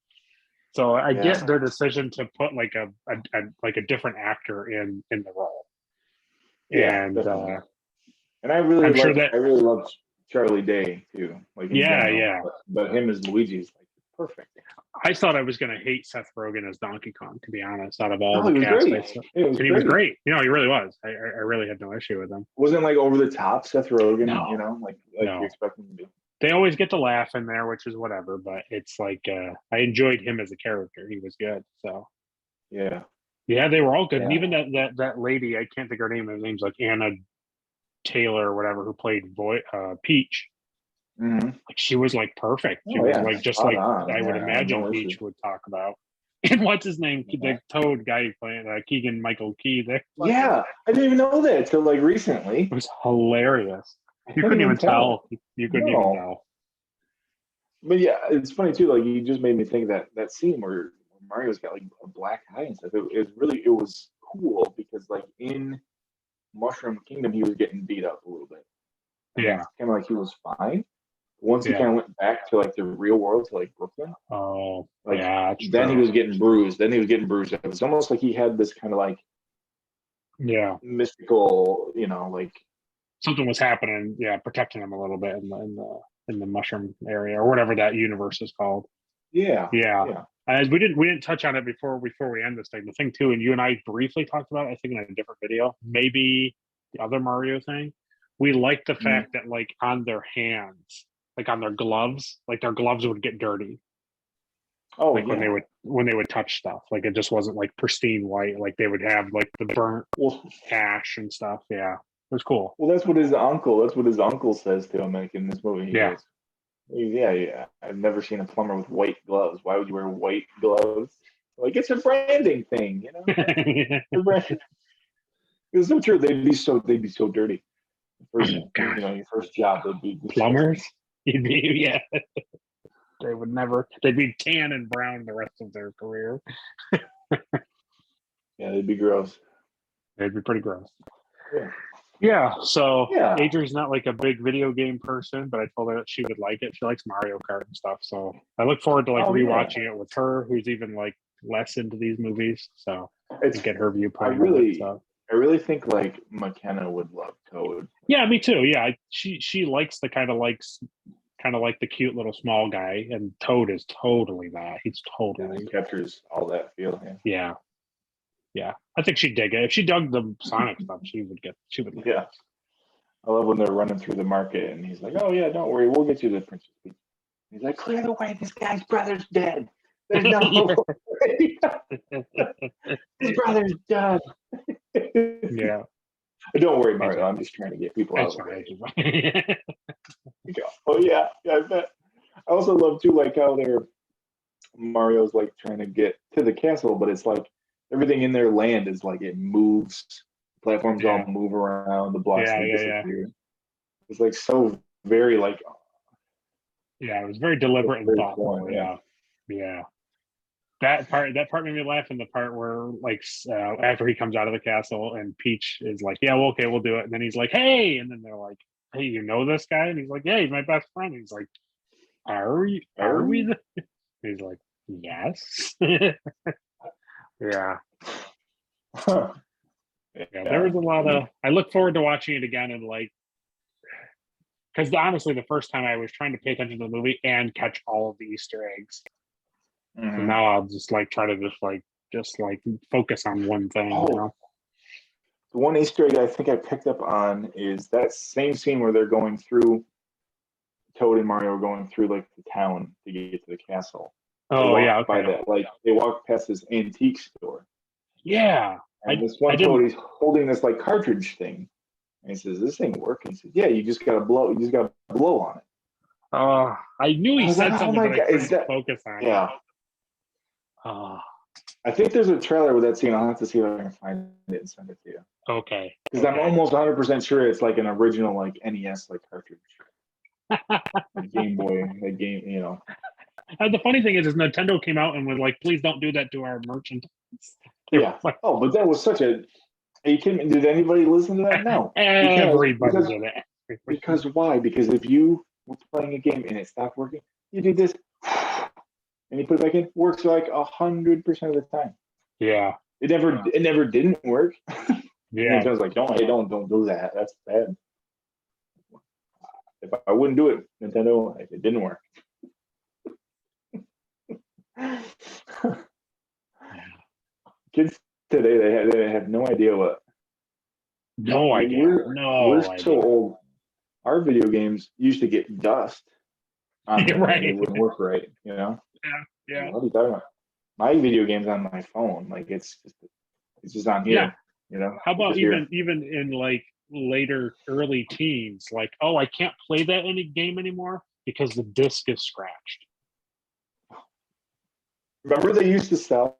So I get their decision to put like a like a different actor in the role. Yeah, And definitely. And I'm sure that I really loved Charlie Day too, like in yeah, general. yeah. But him as Luigi is like perfect. I thought I was going to hate Seth Rogen as Donkey Kong, to be honest, out of all No, the he was cast. great. And he was great. You know, he really was. I really had no issue with him. Wasn't like over the top Seth Rogen, No. you know, like No. you expect him to be. They always get to laugh in there, which is whatever. But it's like I enjoyed him as a character. He was good. So Yeah. yeah, they were all good. Yeah. And even that lady, I can't think of her name. Her name's like Anna Taylor or whatever, who played Peach. Mm-hmm. Like she was like perfect. She was like just like I would imagine Peach would talk about. And what's his name? The Toad guy playing Keegan Michael Key. There. Yeah, I didn't even know that till like recently. It was hilarious. You couldn't even tell. You couldn't even tell. But yeah, it's funny too. Like you just made me think that scene where Mario's got like a black eye and stuff. It was cool because like in Mushroom Kingdom he was getting beat up a little bit. Yeah, kind of like he was fine. Once he kind of went back to like the real world, to like Brooklyn. Oh, like yeah. Then he was getting bruised. It was almost like he had this kind of like mystical, you know, like something was happening. Yeah, protecting him a little bit in the mushroom area or whatever that universe is called. Yeah. As we didn't touch on it before we end this thing. The thing too, and you and I briefly talked about it, I think in a different video, maybe the other Mario thing. We liked the fact that like on their hands, like on their gloves, like their gloves would get dirty. Oh, like when they would touch stuff, like it just wasn't like pristine white. Like they would have like the burnt ash and stuff. Yeah, it was cool. Well, that's what his uncle says to him, like in this movie. He goes, yeah. I've never seen a plumber with white gloves. Why would you wear white gloves? Like it's a branding thing, you know. Because I'm sure they'd be so dirty. First, you know, your first job, they'd be plumbers. You'd be They would never. They'd be tan and brown the rest of their career. Yeah, they'd be gross. They'd be pretty gross. Yeah. Yeah. So Adri's not like a big video game person, but I told her that she would like it. She likes Mario Kart and stuff. So I look forward to like rewatching it with her, who's even like less into these movies. So to get her viewpoint. I really think like McKenna would love Toad. Yeah, me too. Yeah, she likes the kind of like the cute little small guy, and Toad is totally that. He's totally captures all that feel. Yeah. I think she'd dig it. If she dug the Sonic stuff, she would. Yeah. I love when they're running through the market, and he's like, "Oh yeah, don't worry, we'll get you the Princess Peach." He's like, "Clear the way. This guy's brother's dead. There's no his brother's dead." Yeah. Don't worry, Mario. I'm just trying to get people out. Oh yeah, I bet. I also love too, like how Mario's like trying to get to the castle, but it's like everything in their land is like it moves. Platforms all move around. The blocks disappear. It's like so very like. Yeah, it was very deliberate and thoughtful. Yeah. That part made me laugh. In the part where like after he comes out of the castle and Peach is like, "Yeah, well, okay, we'll do it." And then he's like, "Hey," and then they're like, "Hey, you know this guy?" And he's like, "Yeah, he's my best friend." And he's like, Are we? He's like, "Yes." Yeah. There was a lot of. I look forward to watching it again and like, because honestly, the first time I was trying to pay attention to the movie and catch all of the Easter eggs. Mm-hmm. So now I'll just like try to just focus on one thing. You know? The one Easter egg I think I picked up on is that same scene where they're going through. Toad and Mario are going through like the town to get to the castle. Oh yeah, okay. By that, like they walk past this antique store. Yeah, and this one Toad, he's holding this like cartridge thing, and he says, "This thing working." He says, "Yeah, you just gotta blow. You just gotta blow on it." I knew he said something, but I couldn't focus on it. Yeah. I think there's a trailer with that scene. I'll have to see if I can find it and send it to you. Okay. Because I'm almost 100% sure it's like an original like NES like cartridge. Game Boy, the game, you know. And the funny thing is Nintendo came out and was like, "Please don't do that to our merchandise." Yeah. But that was such a. Are you kidding me? Did anybody listen to that? No. Everybody did it. Because why? Because if you were playing a game and it stopped working, you did this, and you put it back in. Works like 100% of the time. Yeah. It never didn't work. Yeah. And I was like, don't do that. That's bad. If I wouldn't do it, Nintendo, it didn't work. Kids today, they have no idea what. No I mean, idea. We're so old. Our video games used to get dust on them Right. and they wouldn't work right. You know? Yeah. What are you talking about? My video games on my phone, like it's just on here. Yeah. You know? How about It's just even in like later early teens, like, oh, I can't play that any game anymore because the disc is scratched. Remember they used to sell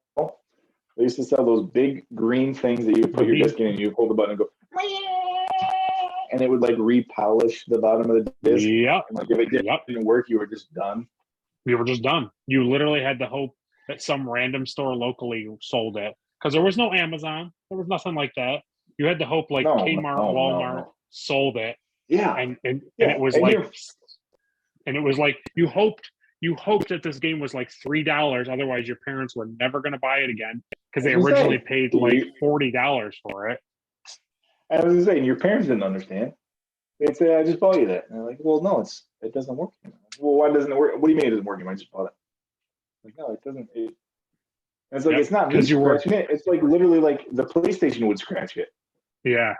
those big green things that you would put your disc in and you hold the button and go, and it would like repolish the bottom of the disc. Yep. And like if it didn't work, you were just done. You were just done. You literally had to hope that some random store locally sold it because there was no Amazon. There was nothing like that. You had to hope like Kmart, Walmart sold it. Yeah. And it was like you hoped that this game was like $3. Otherwise, your parents were never going to buy it again because they originally paid like $40 for it. I was saying, your parents didn't understand. They'd say, "I just bought you that," and they're like, "Well, no, it doesn't work." Well, why doesn't it work? What do you mean it doesn't work? I just bought it. Like, no, it doesn't. It's like it's not me scratching it. It's like literally like the PlayStation would scratch it. Yeah.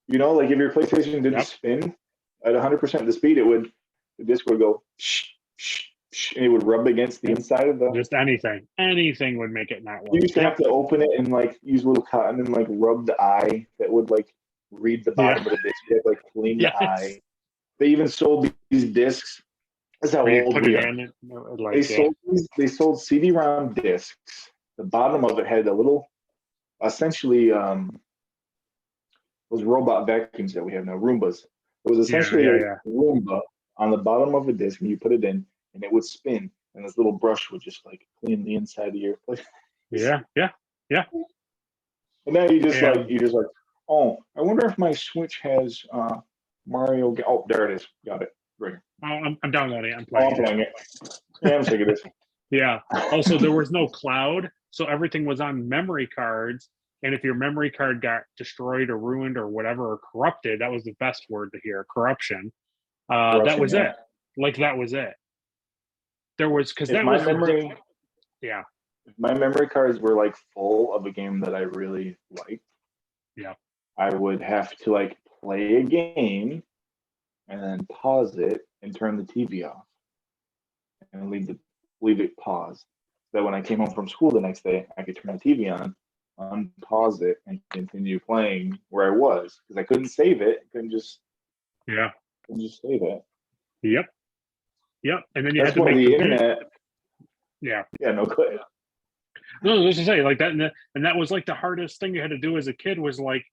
You know, like if your PlayStation didn't spin at 100% of the speed, the disc would go and it would rub against the inside of the. Just anything would make it not work. You used to have to open it and like use a little cotton and like rub the eye that would like read the bottom of the disc. You had to, like clean the eye. They even sold these discs. That's how old we are. They sold CD-ROM discs. The bottom of it had a little, essentially, those robot vacuums that we have now, Roombas. It was essentially a Roomba on the bottom of a disc, and you put it in, and it would spin, and this little brush would just like clean the inside of your place. Yeah. And now you just like, oh, I wonder if my Switch has Mario. Oh, there it is. Got it. Right. I'm downloading it. I'm playing it. Yeah, I'm sick of this. Yeah. Also, there was no cloud, so everything was on memory cards. And if your memory card got destroyed or ruined or whatever or corrupted, that was the best word to hear. Corruption. That was it. Like that was it. There was because that was memory. Yeah. If my memory cards were like full of a game that I really liked, I would have to like play a game and then pause it and turn the TV off and leave it paused. So that when I came home from school the next day, I could turn the TV on, unpause it, and continue playing where I was because I couldn't save it. I couldn't just save it. Yep. And then you That's had to make the internet. Yeah. No, go ahead. No, I was just say like that, and that was like the hardest thing you had to do as a kid was like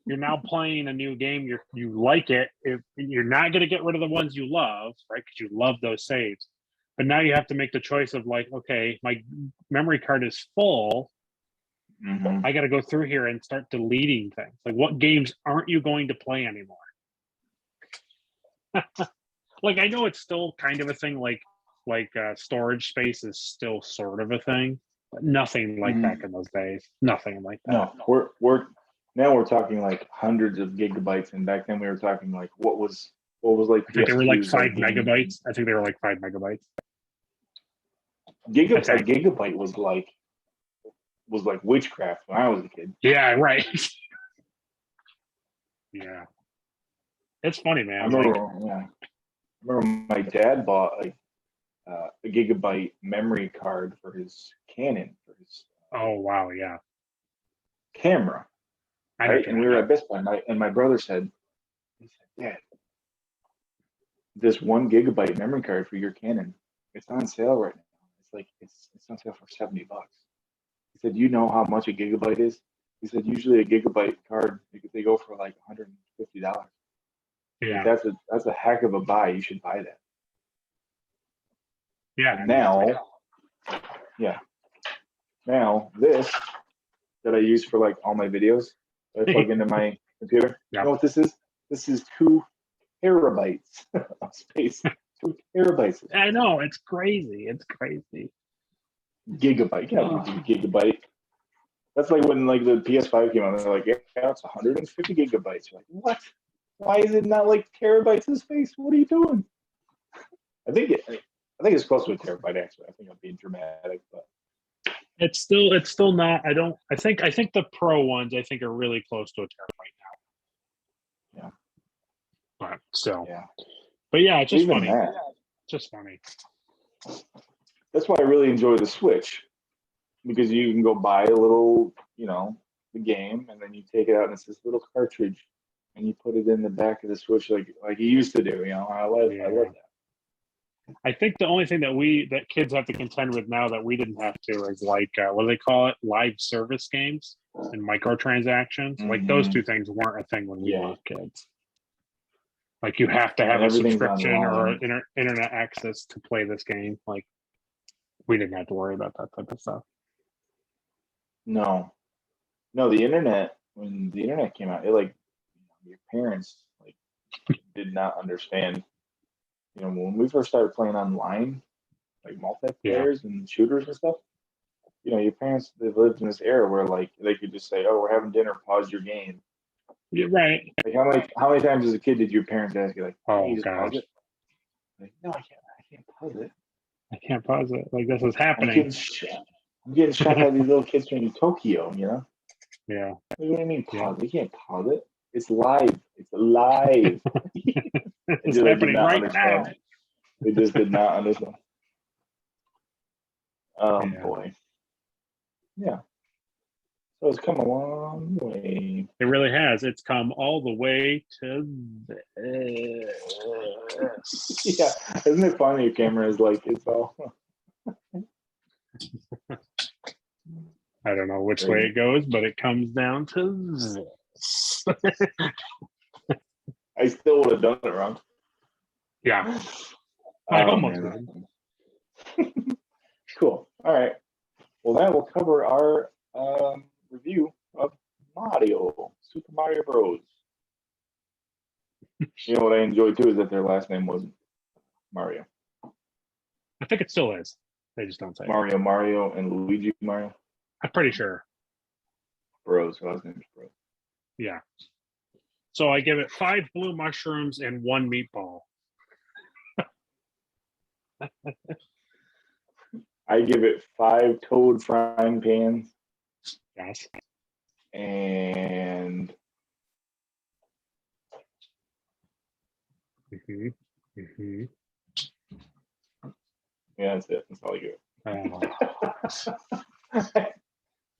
you're now playing a new game, you like it. If you're not going to get rid of the ones you love, right? Because you love those saves, but now you have to make the choice of like, okay, my memory card is full. Mm-hmm. I got to go through here and start deleting things. Like, what games aren't you going to play anymore? Like, I know it's still kind of a thing. Like storage space is still sort of a thing, but nothing like back in those days. Nothing like that. No, we're talking like hundreds of gigabytes, and back then we were talking like what was like. I think they were like 5 megabytes. I think they were like 5 megabytes. Gigabyte was like witchcraft when I was a kid. Yeah, right. Yeah, it's funny, man. I remember my dad bought like a gigabyte memory card for his Canon for his. Oh wow, yeah. Camera. Right? And we were at Best Buy, and my brother said, "Dad, this 1 gigabyte memory card for your Canon, it's on sale right now. It's on sale for $70." He said, "You know how much a gigabyte is?" He said, "Usually a gigabyte card, they go for like $150. Yeah, that's a heck of a buy. You should buy that." Yeah. And now this that I use for like all my videos that I plug into my computer. You know what this is? This is 2 terabytes of space. 2 terabytes. I know, it's crazy. It's crazy. Gigabyte. Yeah, gigabyte. That's like when like the PS5 came out. They're like, yeah, it's 150 gigabytes. You're like, what? Why is it not like terabytes of space? What are you doing? I think it's close to a terabyte actually. I think I'm being dramatic, but It's still not. I think the Pro ones I think are really close to a terabyte now. Yeah. But still. yeah. But yeah, it's just Even funny. that. Just funny. That's why I really enjoy the Switch, because you can go buy a little, the game, and then you take it out and it's this little cartridge, and you put it in the back of the Switch like you used to do. I love that. I think the only thing that kids have to contend with now that we didn't have to is like what do they call it? Live service games and microtransactions. Like those two things weren't a thing when we were kids. Like you have to have a subscription or internet access to play this game. Like we didn't have to worry about that type of stuff. No, the internet, when the internet came out, it like your parents like did not understand. When we first started playing online, like multiplayers and shooters and stuff, your parents, they lived in this era where like they could just say, "Oh, we're having dinner. Pause your game." Yeah, right. Like how many times as a kid did your parents ask you like, "Oh, you just pause it?" Like, no, I can't pause it. I can't pause it. Like this is happening. I'm getting shot by these little kids from Tokyo. Yeah. What do you mean pause? You can't pause it. It's live. It's live. It's happening right now. They just did not understand. Boy. Yeah. So it's come a long way. It really has. It's come all the way to this. Yeah. Isn't it funny? Your camera is like, it's all. I don't know which way it goes, but it comes down to this. I still would have done it wrong. Yeah. I almost did. Cool. All right. Well, that will cover our review of Super Mario Bros. You know what I enjoyed too is that their last name wasn't Mario. I think it still is. They just don't say Mario, and Luigi Mario. I'm pretty sure. Bros. Last name is Bros. Yeah. So I give it 5 blue mushrooms and 1 meatball. I give it 5 toad frying pans. Yes. And yeah, that's it. That's all I give it.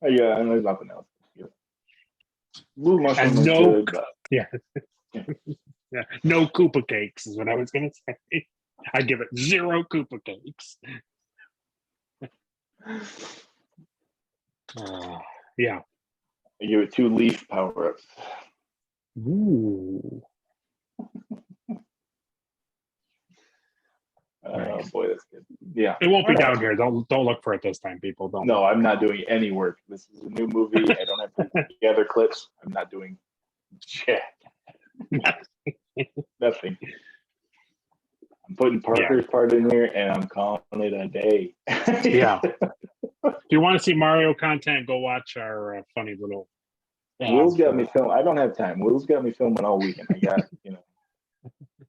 Yeah, and there's nothing else. Blue mushrooms. Yeah. Yeah. No Koopa Cakes is what I was gonna say. I give it 0 Koopa Cakes. Yeah. I give it 2 leaf power-ups. Ooh. Nice. Boy, that's good. Yeah. It won't be down here. Don't look for it this time, people. Don't. No, I'm not doing any work. This is a new movie. I don't have to gather clips. I'm not doing shit. Nothing. I'm putting Parker's part in here, and I'm calling it a day. Yeah. If you want to see Mario content, go watch our funny little. Will's got me filming. I don't have time. Will's got me filming all weekend.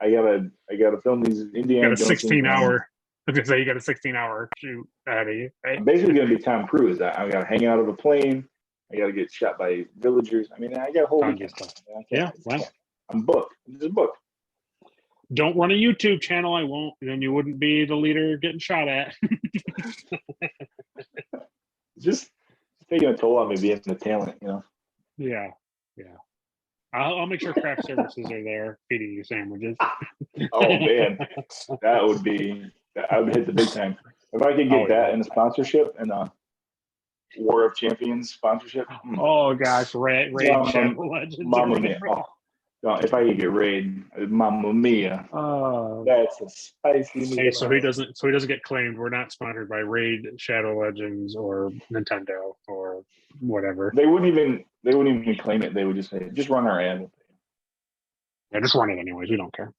I gotta film these Indiana Jones. 16-hour. I was gonna say you got a 16-hour shoot out of you. Right? I'm basically gonna be Tom Cruise. I gotta hang out of a plane. I gotta get shot by villagers. I mean, I got a whole weekend. Yeah, well, I'm booked. I'm just booked. Don't run a YouTube channel. I won't. Then you wouldn't be the leader getting shot at. Just taking a toll on me being the talent, Yeah. I'll make sure craft services are there feeding you sandwiches. Oh man, I would hit the big time if I could get that in a sponsorship and a War of Champions sponsorship. Oh gosh, Raid Shadow Legends. Mamma mia! Oh, if I could get Raid, Mamma mia! That's a spicy. Hey, so he doesn't get claimed. We're not sponsored by Raid, Shadow Legends, or Nintendo or whatever. They wouldn't even claim it. They would just say, just run our ad. Yeah, just run it anyways. We don't care.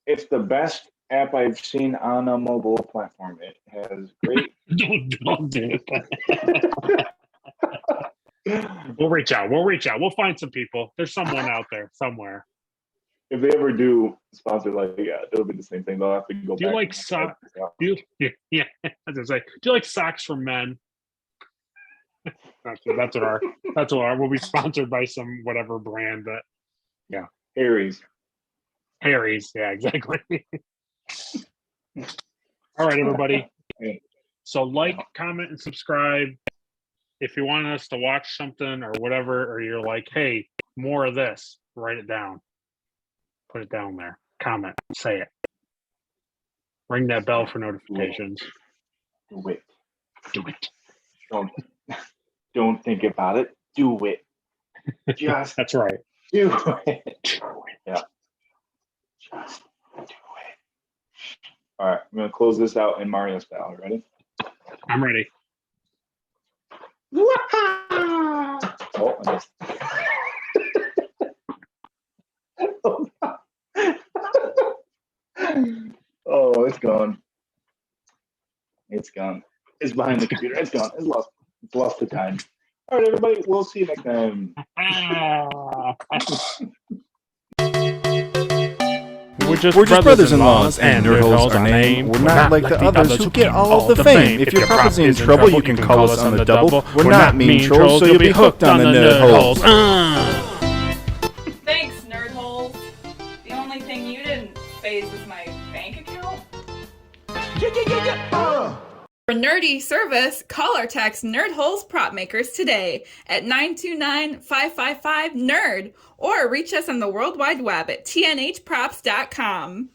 It's the best app I've seen on a mobile platform. It has great. Don't do it. We'll reach out. We'll find some people. There's someone out there somewhere. If they ever do sponsor, like, yeah, it'll be the same thing. They'll have to go. Do you back like and socks? yeah. I was gonna say, do you like socks for men? That's what our. We'll be sponsored by some whatever brand that. Yeah, Harry's. Harry's. Yeah, exactly. All right, everybody. So like, comment, and subscribe. If you want us to watch something or whatever, or you're like, hey, more of this, write it down. Put it down there. Comment. Say it. Ring that bell for notifications. Do it. Do it. Don't think about it. Do it. Just That's right. do it. Yeah. Just do it. All right, I'm gonna close this out in Mario style. Ready? I'm ready. Oh, I missed. Oh, it's gone. It's gone. It's behind the computer. It's gone. It's lost. It's lost the time. All right, everybody. We'll see you next time. We're just brothers-in-laws, and nerd holes our name. We're not like the others who get all of the fame. If you're probably in trouble, you can call us on the double. We're not mean trolls, so you'll be hooked on the nerd holes. Thanks, nerd holes. The only thing you didn't phase is my bank account. For nerdy service, call or text Nerd Holes Prop Makers today at 929-555-NERD or reach us on the World Wide Web at tnhprops.com.